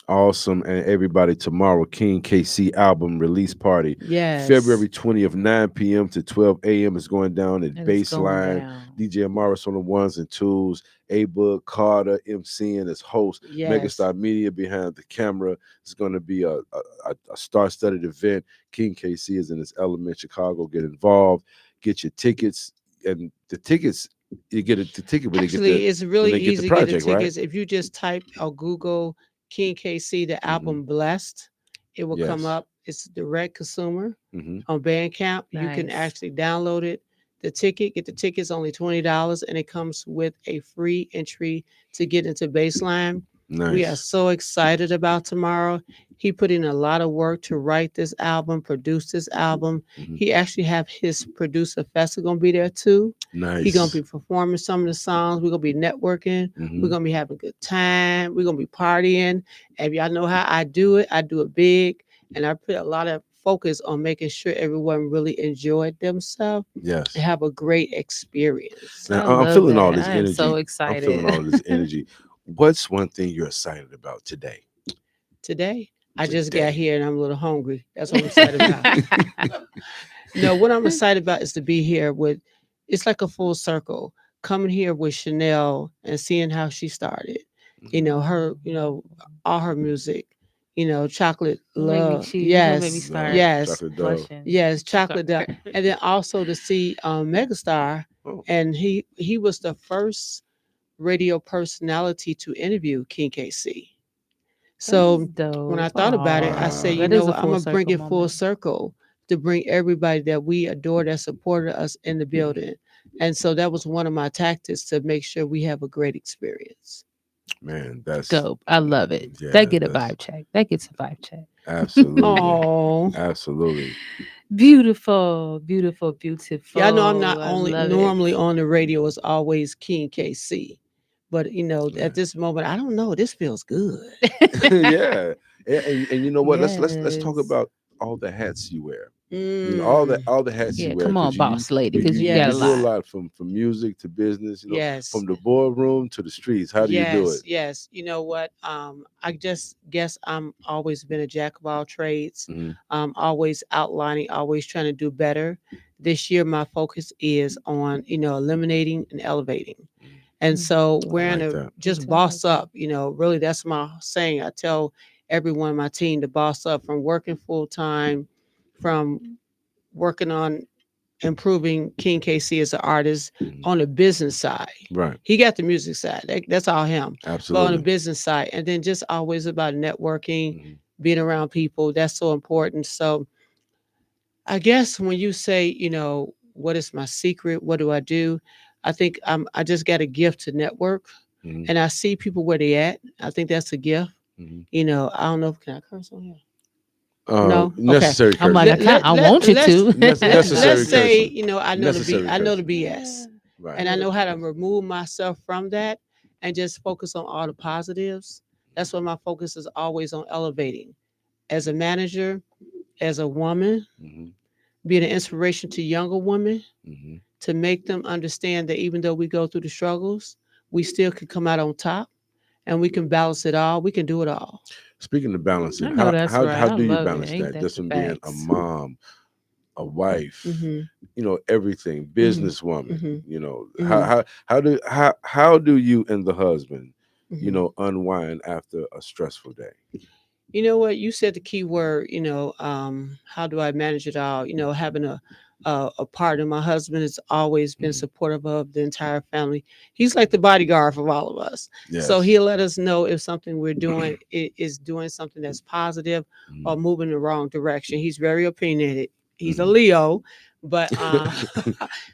Awesome. And everybody, tomorrow, King KC album release party. Yes. February 20th, 9 p.m. to 12 a.m. is going down at And it's going Baseline. down. DJ Amaris on the ones and twos. A-Book, Carter, MCing as host. Yes. Megastar Media behind the camera. It's going to be a star-studded event. King KC is in his element. Chicago, get involved. Get your tickets. And the tickets, you get the ticket when Actually, they get it's really they get easy the to get the project, right? tickets. If you just type or Google King KC, the album Blessed, it will come Yes. up. It's direct consumer Mm-hmm. on Bandcamp. You can Nice. actually download it. The ticket, get the tickets only $20, and it comes with a free entry to get into Baseline. We are Nice. so excited about tomorrow. He put in a lot of work to write this album, produce this album. Mhm. He actually have his producer Festa gonna be there too. Nice. He gonna be performing some of the songs. We're gonna be networking. Mhm. We're gonna be having a good time. We're gonna be partying. And y'all know how I do it big, and I put a lot of focus on making sure everyone really enjoyed themselves Yes. and have a great experience. Now I I'm love feeling all that. this I am energy. so I'm excited. feeling all this energy. What's one thing you're excited about today? Today, I just got Today. here and I'm a little hungry. That's what I'm excited about. No, what I'm excited about is to be here with. It's like a full circle. Coming here with Chanel and seeing how she started. Her, all her music. Chocolate Don't make me Love. cheese. Don't make me Yes, start yes, Chocolate Dove. blushing. yes, Chocolate Dove. And then also to see Megastar, Oh, and he was the first radio personality to interview King KC. That's So when I dope. thought about it, I Wow. say, That is a I'm full gonna bring circle it full moment. circle to bring everybody that we adore that supported us in the building. And so that was one of my tactics to make sure we have a great experience. man, that's Dope. I love it. yeah, That get a that's vibe check. That gets a vibe check. absolutely, Oh, absolutely. Beautiful, beautiful, beautiful. y'all know I'm not I only love normally it. on the radio as always King KC, but Yeah. at this moment I don't know. This feels good. Yeah. And you know what? Let's talk Yes. about all the hats you wear. Mm, All the hats you Yeah, wear. come on, 'Cause boss lady, because you you got a yes, do a lot. lot from music to business. yes. From the boardroom to the streets. How do you do it? Yes. You know what? I just guess I'm always been a jack of all trades. Mhm. Always outlining, always trying to do better. This year, my focus is on eliminating and elevating. And Mm. so I we're like gonna that. just That's boss amazing. up. Really, that's my saying. I tell everyone on my team to boss up from working full time, from working on improving King KC as an artist Mhm. on the business side. Right. He got the music side. That's all him. But on the Absolutely. business side, and then just always about networking, Mhm. being around people. That's so important. So I guess when you say, what is my secret? What do I do? I think I just got a gift to network, Mhm. and I see people where they at. I think that's a gift. Mhm. I don't know if can I curse on here. No, okay. Necessary I'm like, cursing. I want you Let's to. Necessary let's say cursing. I know the Necessary cursing. BS, Right. and I know how to remove myself from that and just focus on all the positives. That's why my focus is always on elevating as a manager, as a woman, Mhm. being an inspiration to younger women Mhm. to make them understand that even though we go through the struggles, we still can come out on top and we can balance it all. We can do it all. Speaking of balancing, I know that's right. how I do you love it. balance Ain't that? that Just the from being a facts? mom, a wife, Mm-hmm. everything, businesswoman. Mm-hmm. How Mm-hmm. how do you and the husband, Mm-hmm. unwind after a stressful day? You know what? You said the key word, how do I manage it all? Having a partner. My husband has always been Mhm. supportive of the entire family. He's like the bodyguard for all of us. So Yes. he'll let us know if something we're doing is doing something that's positive or Mhm. moving in the wrong direction. He's very opinionated. He's a Mhm. Leo, but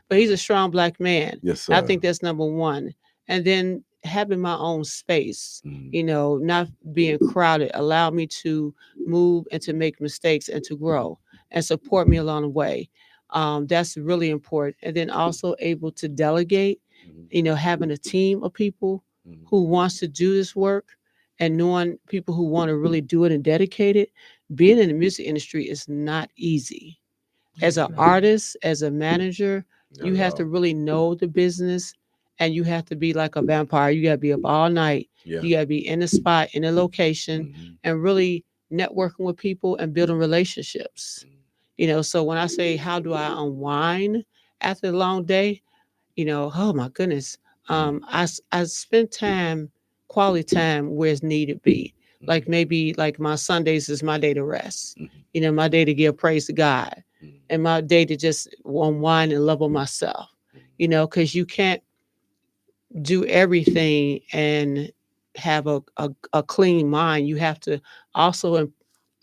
but he's a strong black man. Yes, I sir. think that's number one. And then having my own space, Mhm. not being crowded, allow me to move and to make mistakes and to grow and support me along the way. That's really important. And then also able to delegate, Mhm. having a team of people Mhm. who wants to do this work and knowing people who want to really do it and dedicate it. Being in the music industry is not easy. As an artist, as a manager, Not you at have to all. really know the business and you have to be like a vampire. You got to be up all night. Yeah. You got to be in the spot, in the location, Mhm. and really networking with people and building relationships. So when I say, how do I unwind after a long day? Oh my goodness. Mhm. I spend time, quality time where it's needed be. Like Mhm. maybe like my Sundays is my day to rest. Mhm. My day to give praise to God Mhm. and my day to just unwind and love on myself. Because you can't do everything and have a clean mind. You have to also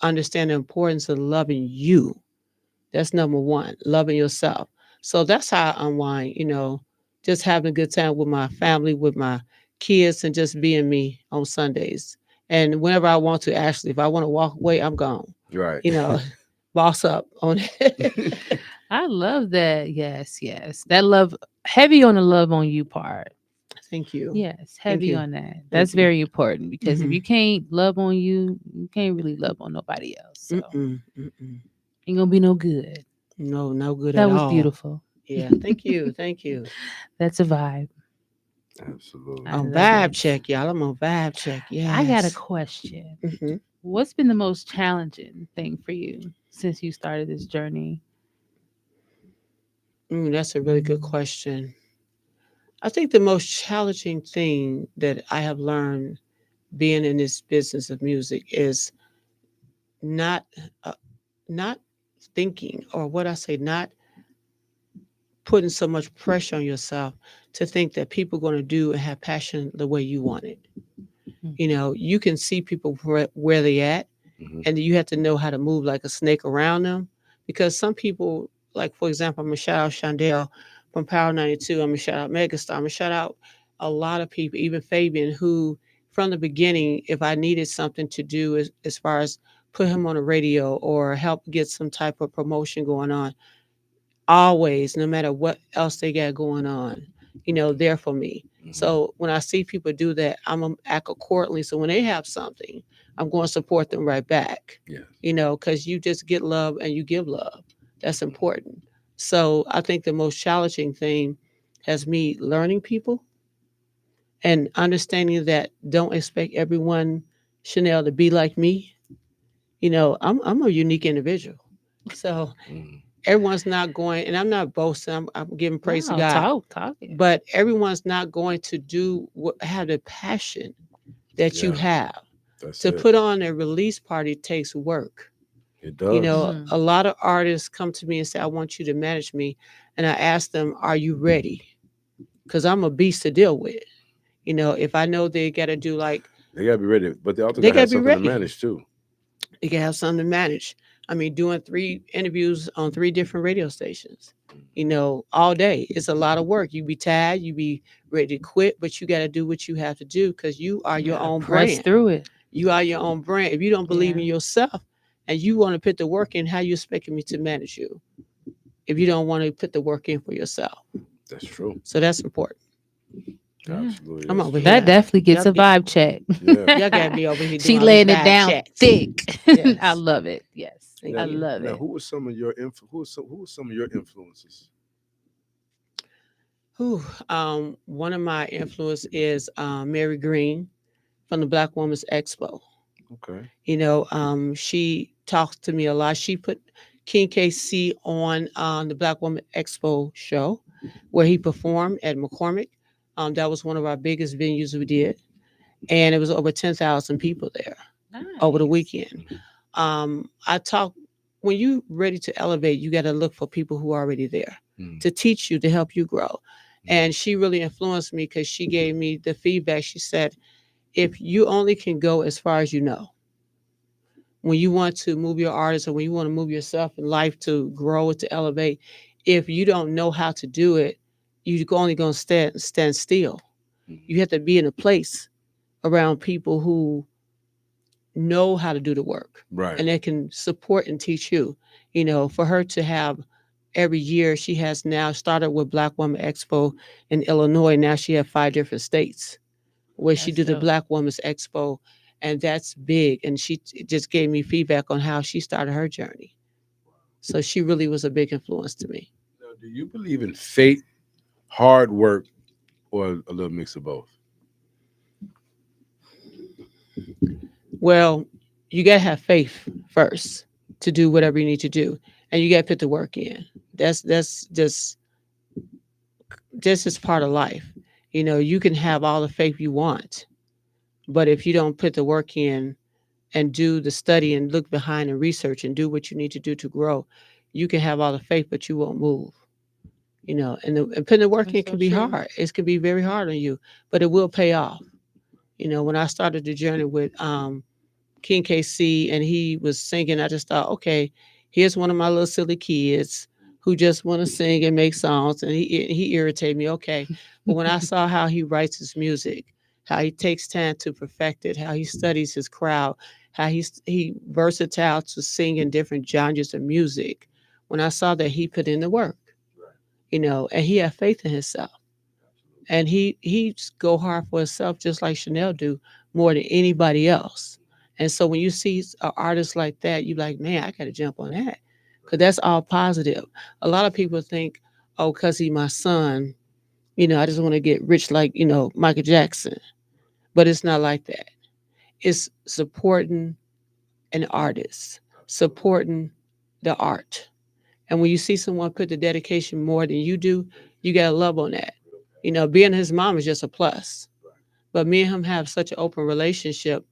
understand the importance of loving you. That's number one, loving yourself. So that's how I unwind, just having a good time with my family, with my kids, and just being me on Sundays. And whenever I want to, actually, if I want to walk away, I'm gone. Right. You know, boss up on it. I love that. Yes, yes. That love, heavy on the love on you part. Thank you. Yes, Thank heavy you. on that. That's Thank you. very important because if Hmm. you can't love on you, you can't really love on nobody else. So Mm-mm, mm-mm. ain't gonna be no good. No, no good That at was all. beautiful. Yeah. Thank you. Thank you. That's a vibe. Absolutely. I On love vibe it. check, y'all. I'm on vibe check. I got a Yes. question. Hmm. What's been the most challenging thing for you since you started this journey? That's a really good question. I think the most challenging thing that I have learned being in this business of music is not uh, not thinking, or what I say, not putting so much pressure on yourself to think that people are going to do and have passion the way you want it. You can see people where they at, Mhm. and you have to know how to move like a snake around them. Because some people, like for example, I'm gonna shout out Shondell from Power 92. I'm gonna shout out Megastar. I'm gonna shout out a lot of people, even Fabian, who from the beginning, if I needed something to do as far as put him on the radio or help get some type of promotion going on, always, no matter what else they got going on, there for me. Mhm. So when I see people do that, I'm gonna act accordingly. So when they have something, I'm going to support them right back. Yes. Because you just get love and you give love. That's important. So I think the most challenging thing has me learning people and understanding that don't expect everyone, Chanel, to be like me. I'm a unique individual. So Mhm. everyone's not going, and I'm not boasting. I'm giving praise to No, God, talk it. but everyone's not going to do have the passion that you Yeah. have. That's To it. put on a release party takes work. It does. A lot of artists come to me and say, "I want you to manage me," and I ask them, "Are you ready?" Because I'm a beast to deal with. If I know they got to do like They gotta be ready, but they also they gotta got to have be something to ready. manage too. They got to have something to manage. I mean, doing 3 interviews on 3 different radio stations, all day. It's a lot of work. You be tired, you be ready to quit, but you got to do what you have to do because you are your Yeah, own press brand. through it. You are your own brand. If you don't believe Yeah. in yourself and you want to put the work in, how you expecting me to manage you if you don't want to put the work in for yourself? That's true. So that's important. Yeah. Absolutely, I'm that's over true. That here. definitely gets a Y'all, vibe check. Yeah. y'all got me over here doing She all these laying it vibe down checks. thick. I Yes. love it. Yes. Thank I Now, you. love now, it. who was some of your who were some of your influences? Whew. One of my influence is Mary Green from the Black Women's Expo. Okay. She talks to me a lot. She King KC on the Black Woman Expo show where he performed at McCormick. That was one of our biggest venues we did. And it was over 10,000 people there over the Nice. weekend. I talk when you ready to elevate, you got to look for people who are already there Mm. to teach you, to help you grow. And she really influenced me because she gave me the feedback. She said, if you only can go as far as you know, when you want to move your artist or when you want to move yourself in life to grow, to elevate, if you don't know how to do it, you're only going to stand still. You have to be in a place around people who know how to do the work Right. and they can support and teach you. You know, for her to have every year, she has now started with Black Woman Expo in Illinois. Now she has 5 different states where she That's did the dope. Black Women's Expo, and that's big. And she just gave me feedback on how she started her journey. So she really was a big influence to me. Now, do you believe in fate, hard work, or a little mix of both? Well, you gotta have faith first to do whatever you need to do, and you gotta put the work in. That's just is part of life. You know, you can have all the faith you want, but if you don't put the work in and do the study and look behind and research and do what you need to do to grow, you can have all the faith, but you won't move. You know, and putting the work in That's so can be true. hard. It can be very hard on you, but it will pay off. You know, when I started the journey with King KC and he was singing, I just thought, okay, here's one of my little silly kids who just want to sing and make songs, and he irritated me. Okay, but when I saw how he writes his music, how he takes time to perfect it, how he studies his crowd, how he versatile to sing in different genres of music, when I saw that he put in the work, you know, and he had faith in himself, and he just go hard for himself just like Chanel do more than anybody else. And so when you see an artist like that, you like, man, I got to jump on that because that's all positive. A lot of people think, oh, because he's my son, you know, I just want to get rich like, you know, Michael Jackson. But it's not like that. It's supporting an artist, supporting the art. And when you see someone put the dedication more than you do, you got to love on that. You know, being his mom is just a plus. But me and him have such an open relationship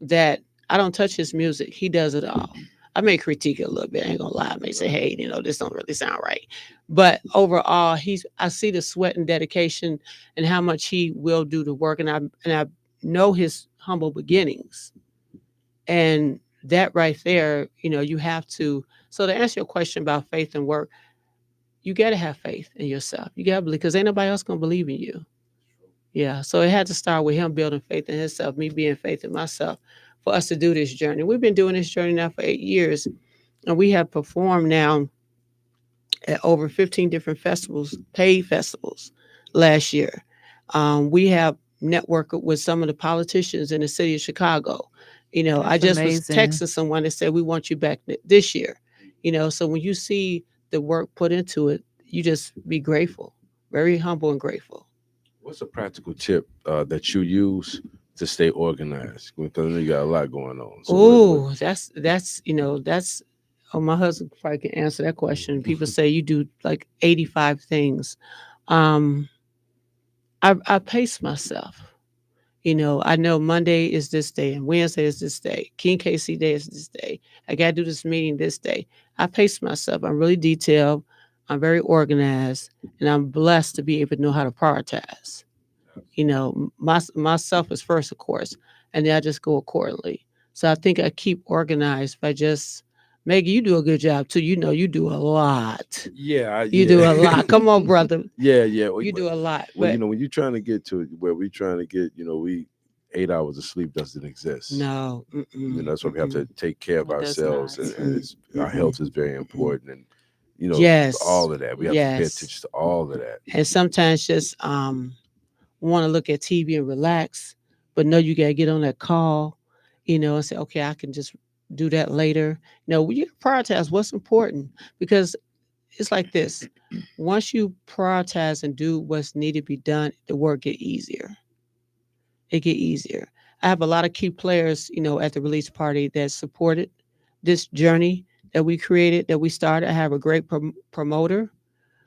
that I don't touch his music. He does it all. I may critique it a little bit. I ain't gonna lie. I may say, hey, you know, this don't really sound right. But overall, I see the sweat and dedication and how much he will do the work. And I know his humble beginnings. And that right there, you know, you have to. So to answer your question about faith and work, you gotta have faith in yourself. You gotta believe because ain't nobody else gonna believe in you. Yeah. So it had to start with him building faith in himself, me being faith in myself for us to do this journey. We've been doing this journey now for 8 years, and we have performed now at over 15 different festivals, paid festivals last year. We have networked with some of the politicians in the city of Chicago. You know, I That's just was amazing. texting someone that said, we want you back this year. You know, so when you see the work put into it, you just be grateful, very humble and grateful. What's a practical tip that you use to stay organized? Because I know you got a lot going on. So Oh, that's you know that's oh my husband probably can answer that question. People say you do like 85 things. Um, I pace myself. You know, I know Monday is this day and Wednesday is this day. King KC day is this day. I got to do this meeting this day. I pace myself. I'm really detailed. I'm very organized, and I'm blessed to be able to know how to prioritize. You know, myself is first, of course, and then I just go accordingly. So I think I keep organized by just Maggie, you do a good job too. You know, you do a lot. yeah, You do a yeah, lot. Come on, brother. yeah. You do a lot. Well, But when you're trying to get to where we're trying to get, we 8 hours of sleep doesn't exist. no, That's why we have to take care of It does ourselves, not. and our health is very important, and yes, all of that. We have to pay yes. attention to all of that. And sometimes just want to look at TV and relax, but no, you gotta get on that call, you know, and say, okay, I can just do that later. No, you prioritize what's important because it's like this. Once you prioritize and do what's needed to be done, the work get easier. It get easier. I have a lot of key players, you know, at the release party that supported this journey that we created, that we started. I have a great promoter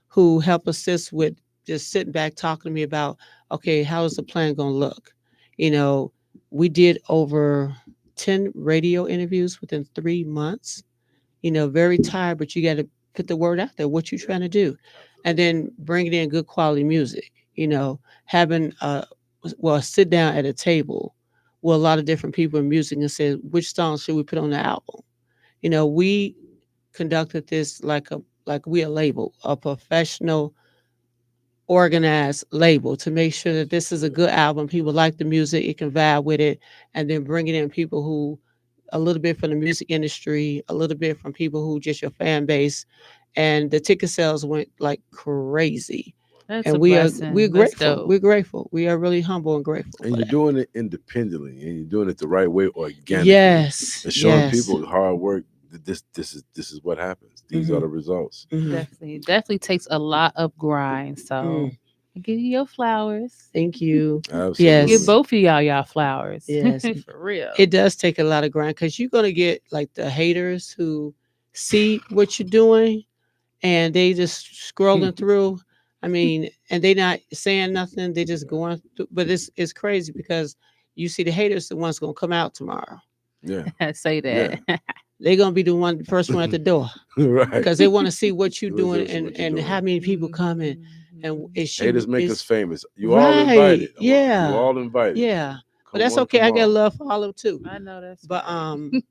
who helped assist with just sitting back talking to me about, okay, how is the plan going to look? You know, we did over 10 radio interviews within 3 months. You know, very tired, but you got to put the word out there, what you're trying to do. And then bringing in good quality music, you know, having, sit down at a table with a lot of different people in music and say, which songs should we put on the album? You know, we conducted this like we a label, a professional, organized label to make sure that this is a good album. People like the music, it can vibe with it, and then bringing in people who a little bit from the music industry, a little bit from people who just your fan base, and the ticket sales went like crazy. That's And a we're blessing. That's grateful. dope. We're grateful. We are really humble and grateful. And for you're that. doing it independently, and you're doing it the right way, organically. Yes, And showing yes. people hard work. This is what happens. These are the results. Definitely takes a lot of grind. So Mm. I give you your flowers. Thank you. Absolutely. Yes. Give both of y'all flowers. Yes. For real. It does take a lot of grind because you're gonna get like the haters who see what you're doing and they just scrolling through. I mean, and they not saying nothing. They just going through. But it's crazy because you see the haters, the ones gonna come out tomorrow. Yeah. Say that. They're gonna be the first one at the door Right. because they want to see what you're They wanna doing see what you're and doing. how many people coming. And it should Haters make us it's famous. You all right. invited. Yeah. You all invited. Yeah. But Come that's one, okay. come I get all. love for all of them too. I know that's But right.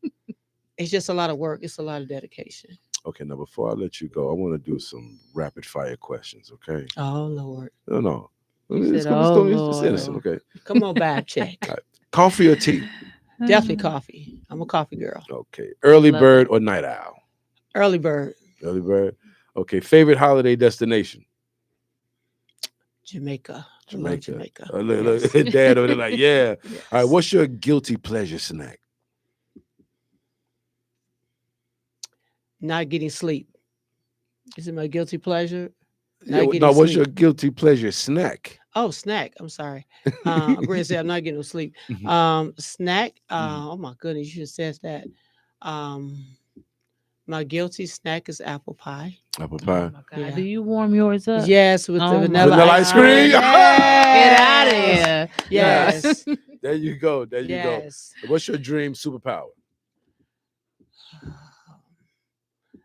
it's just a lot of work. It's a lot of dedication. Okay, now before I let you go, I want to do some rapid fire questions. Okay. Oh Lord. No. You said, It's "Oh, innocent. Lord." Okay. Come on, vibe check. Coffee or tea? Definitely coffee. I'm a coffee girl. Okay. Early Love bird it. or night owl? Early bird. Early bird. Okay. Favorite holiday destination? Jamaica. I love Jamaica. Jamaica. Look, Yes. Dad over there like, yeah. Yes. All right. What's your guilty pleasure snack? Not getting sleep. Is it my guilty pleasure? Yeah, Not now, getting what's sleep. your guilty pleasure snack? Oh, snack. I'm sorry. I'm going to say I'm not getting no sleep. Snack. Oh my goodness, you should have said that. Um, my guilty snack is apple pie. Apple Oh pie. my God. Yeah. Do you warm yours up? Yes, with Oh the my vanilla, Vanilla ice cream? Yes. Get out of here. Yes. There you go. There you go. Yes. What's your dream superpower?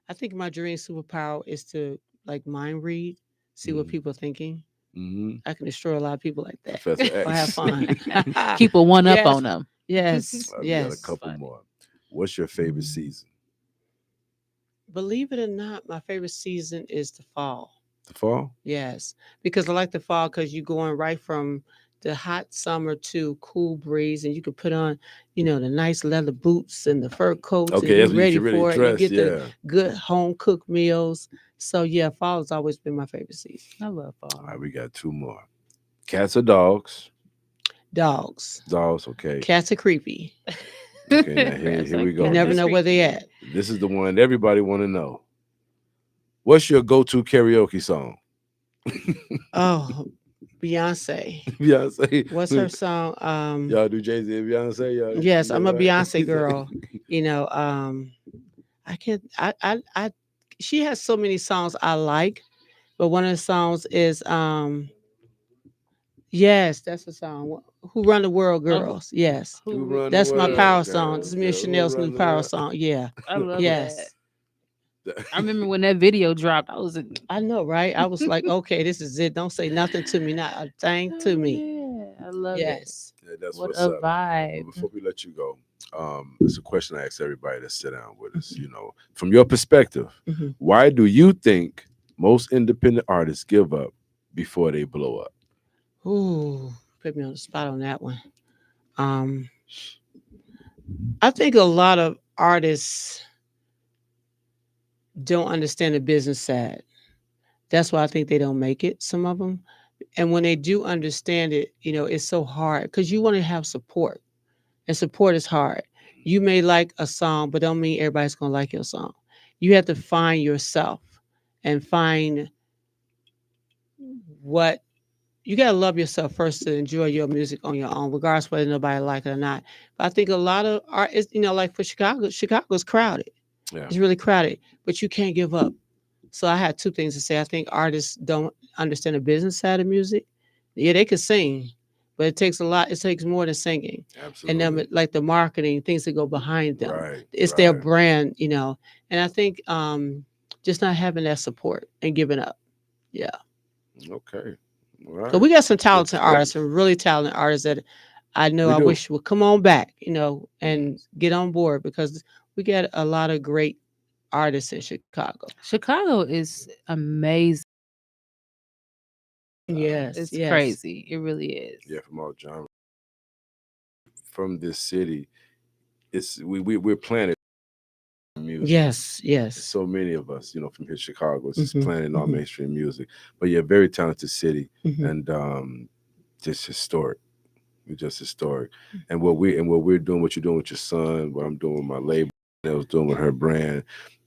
I think my dream superpower is to like mind read, see what people are thinking. Mm-hmm. I can destroy a lot of people like that. Professor Or have X. fun. Keep a one up Yes. on them. Yes. We got a Yes. couple Funny. more. What's your favorite season? Believe it or not, my favorite season is the fall. The fall? Yes, because I like the fall because you're going right from the hot summer to cool breeze, and you can put on, you know, the nice leather boots and the fur coats, Okay, and that's you're when you ready can really for it. dress. You get Yeah. the good home cooked meals. So yeah, fall has always been my favorite season. I love fall. All right, we got two more. Cats or dogs? Dogs, Dogs, okay. cats are creepy. Okay, now here we go. You never That's know where they creepy. at. This is the one everybody want to know. What's your go-to karaoke song? Oh, Beyonce. Beyonce. What's her song? Y'all do Jay-Z and Beyonce? Y'all, Yes, you I'm a know, Beyonce girl. You know, I can't. I. She has so many songs I like, but one of the songs is Yes, that's the song. Who Run the World, Girls? Yes, Who run that's the my world, power girl? song. This is me and Who Chanel's run new the power world? song. Yeah, I love yes. that. I remember when that video dropped. I was in. I know, right? I was like, okay, this is it. Don't say nothing to me, not a thing to me. Yeah, I love Yes. Yeah, that's it. What what's a up. vibe. Before we let you go, it's a question I ask everybody that sit down with us. You know, from your perspective, Mhm. why do you think most independent artists give up before they blow up? Ooh, put me on the spot on that one. I think a lot of artists don't understand the business side. That's why I think they don't make it, some of them. And when they do understand it, you know, it's so hard because you want to have support, and support is hard. You may like a song, but don't mean everybody's going to like your song. You have to find yourself and find what you got to love yourself first to enjoy your music on your own, regardless whether nobody like it or not. But I think a lot of artists, you know, like for Chicago, Chicago's crowded. Yeah. It's really crowded, but you can't give up. So I had two things to say. I think artists don't understand the business side of music. Yeah, they could sing, but it takes a lot. It takes more than singing, and then Absolutely. like the marketing, things that go behind them. Right. It's their Right. brand, you know. And I think just not having that support and giving up. Yeah, Okay. All because right. we got some Good talented stuff. artists, some really talented artists that I know We I do. wish would come on back, you know, Mhm. and get on board because we got a lot of great artists in Chicago. Chicago is amazing. Yes, It's yes, crazy. It really is. Yeah, from all genres. From this city, we're planted in music. yes, There's yes. so many of us, from here, Chicago. It's just Mhm, planted all mhm, mainstream music. But yeah, very talented city, mhm. and just historic. We're just historic. And what we're doing, what you're doing with your son, what I'm doing with my label, I was doing with her brand.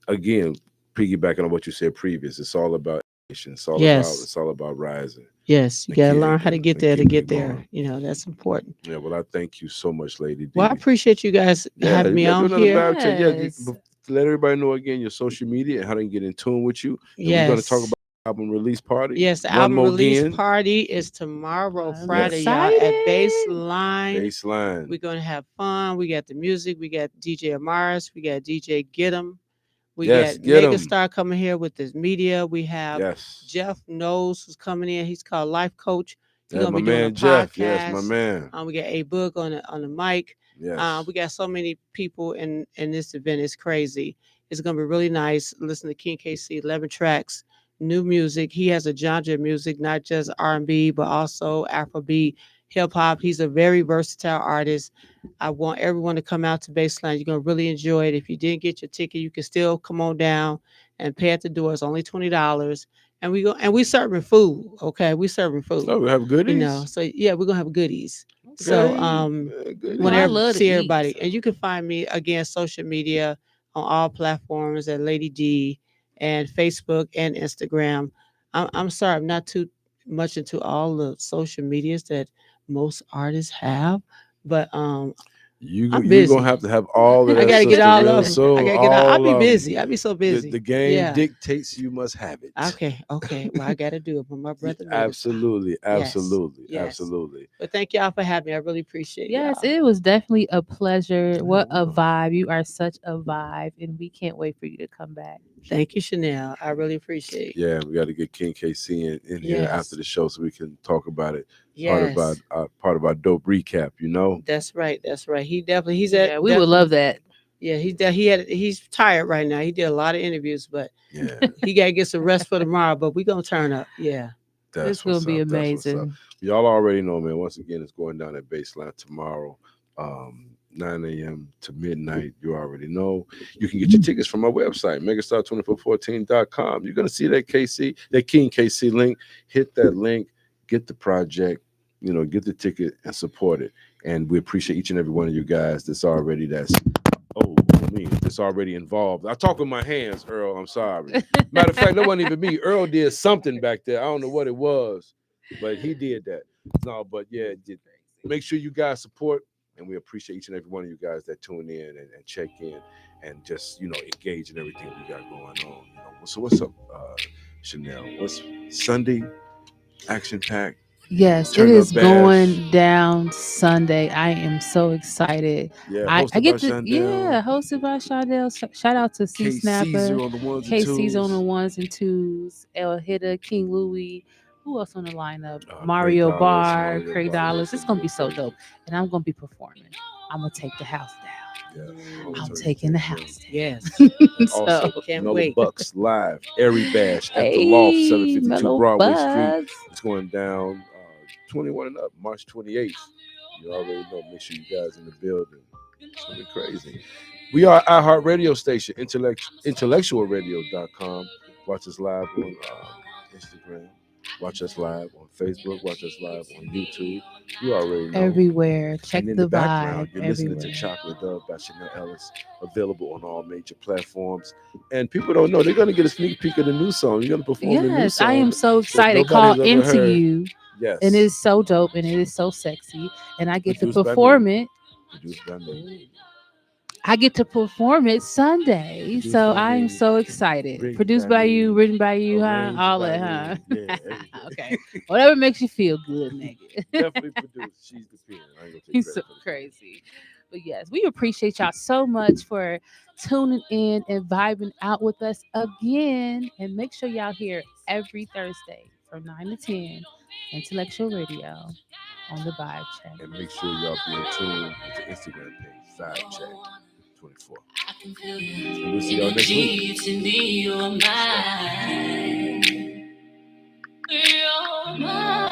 Again, piggybacking on what you said previous, it's all about education. It's all about Yes, it's all about rising yes. You and got to keep learn how to get and there to keeping get it there. going. You know, that's important. Yeah, well, I thank you so much, Lady Well, I D. appreciate you guys Yeah, having we me gotta do on another here. vibe check. Yeah, Yes. to let everybody know again your social media and how they can get in tune with you. And we're gonna talk Yes. about album release party Yes, the one album more release again. party is tomorrow, I'm Friday, Yes, y'all, at excited. Baseline. baseline. We're going to have fun. We got the music. We got DJ Amaris. We got DJ Get 'em. We Yes, got get them. Megastar coming here with this media. We have Yes. Jeff Knows who's coming in. He's called Life Coach. He's Yeah, gonna my be doing a man Jeff. Yes, my podcast. man. We got A Book on the mic. Yes. We got so many people in this event. It's crazy. It's gonna be really nice. Listen to King KC, 11 tracks, new music. He has a genre of music, not just R&B, but also Afrobeat, hip hop. He's a very versatile artist. I want everyone to come out to Baseline. You're gonna really enjoy it. If you didn't get your ticket, you can still come on down and pay at the door. It's only $20. And we serving food. Okay, we serving food. Oh, we have You know, goodies. so yeah, we're gonna have goodies. So Okay. You know, want I Goodies. to love to see eat. everybody, So. and you can find me again social media on all platforms at Lady D and Facebook and Instagram. I'm sorry, I'm not too much into all the social medias that most artists have, but I'm You're gonna busy. have to have all of I that, gotta get sister. all Real of it. I soon. gotta get all. I'll All be of them. busy. I'll be so The busy. game Yeah. dictates you must have it. Okay. Okay. Well, I gotta do it. But my brother Megastar. Absolutely, Yes. absolutely, Yes. absolutely. But thank y'all for having me. I really appreciate Yes, y'all. it was definitely a pleasure. Yeah, What a well. vibe. You are such a vibe, and we can't wait for you to come back. Thank you, Chanel. I really appreciate. Yeah, we got to get King KC in here after Yes. the show so we can talk about it. Yes. Part of our dope recap. That's right. That's right. He definitely. He's Yeah, at. we would love that. Yeah. He's tired right now. He did a lot of interviews, but Yeah, he gotta get some rest for tomorrow. But we gonna turn up. Yeah. It's that's gonna what's be up. That's what's up. amazing. Y'all already know, man. Once again, it's going down at Baseline tomorrow, 9 a.m. to midnight. You already know. You can get your tickets from our website, megastar2414.com. You're gonna see that King KC link. Hit that link, get the project, get the ticket and support it. And we appreciate each and every one of you guys that's already involved. I talk with my hands, Earl. I'm sorry. Matter of fact, that wasn't even me. Earl did something back there. I don't know what it was, but he did that. No, but yeah, make sure you guys support, and we appreciate each and every one of you guys that tune in and check in and just engage in everything we got going on. So what's up, Chanel? What's Sunday action pack? Yes, it Turn up is bash. going down Sunday. I am so excited. Yeah, I hosted get by to Shondell. hosted by Shondell. Shout out to C Kate Caesar Snapper, on the ones and KC's on the twos. ones and twos, El Hitta, King Louis. Who else on the lineup? Craig Mario Dollars, Barr, Mario Craig Barr, Dollars. yes, It's gonna be so crazy. dope, and I'm gonna be performing. I'm gonna take the house down. Yeah, I'm so taking the yeah. house down. Yes. And So, also, Can't Mellow wait. Bucks live, Airy Bash at the Loft, hey, 752 Mellow Broadway Street. Buzz. It's going down 21 and up, March 28th. You already know. Make sure you guys in the building. It's gonna be crazy. We are iHeart Radio Station, IntellectualRadio.com. Watch us live on Instagram. Watch us live on Facebook. Watch us live on YouTube. You already know. Everywhere. Check And in the the background, vibe you're listening everywhere. to Chocolate Dove by Chanel Ellis, available on all major platforms. And people don't know, they're going to get a sneak peek of the new song. You're going to perform the new Yes, song I am so that excited. nobody Call has ever Into heard. You. Yes. And it is so dope and it is so sexy. And I get to Produced by perform me. it. Produced by me. I get to perform it Sunday. Produced So by I'm me, so excited. written Produced by by you, me, written by you, huh? arranged All by that, huh? me. Yeah, everything. Okay. Whatever makes you feel good, nigga. Definitely produced. She's the pen. I ain't gonna take He's credit so for the pen. crazy. But yes, we appreciate y'all so much for tuning in and vibing out with us again. And make sure y'all here every Thursday from 9 to 10, Intellectual Radio on the Vibe Check. And make sure y'all be in tune with the Instagram page, Vibe Check 24. And we'll see y'all next week. You're mine. You're mine.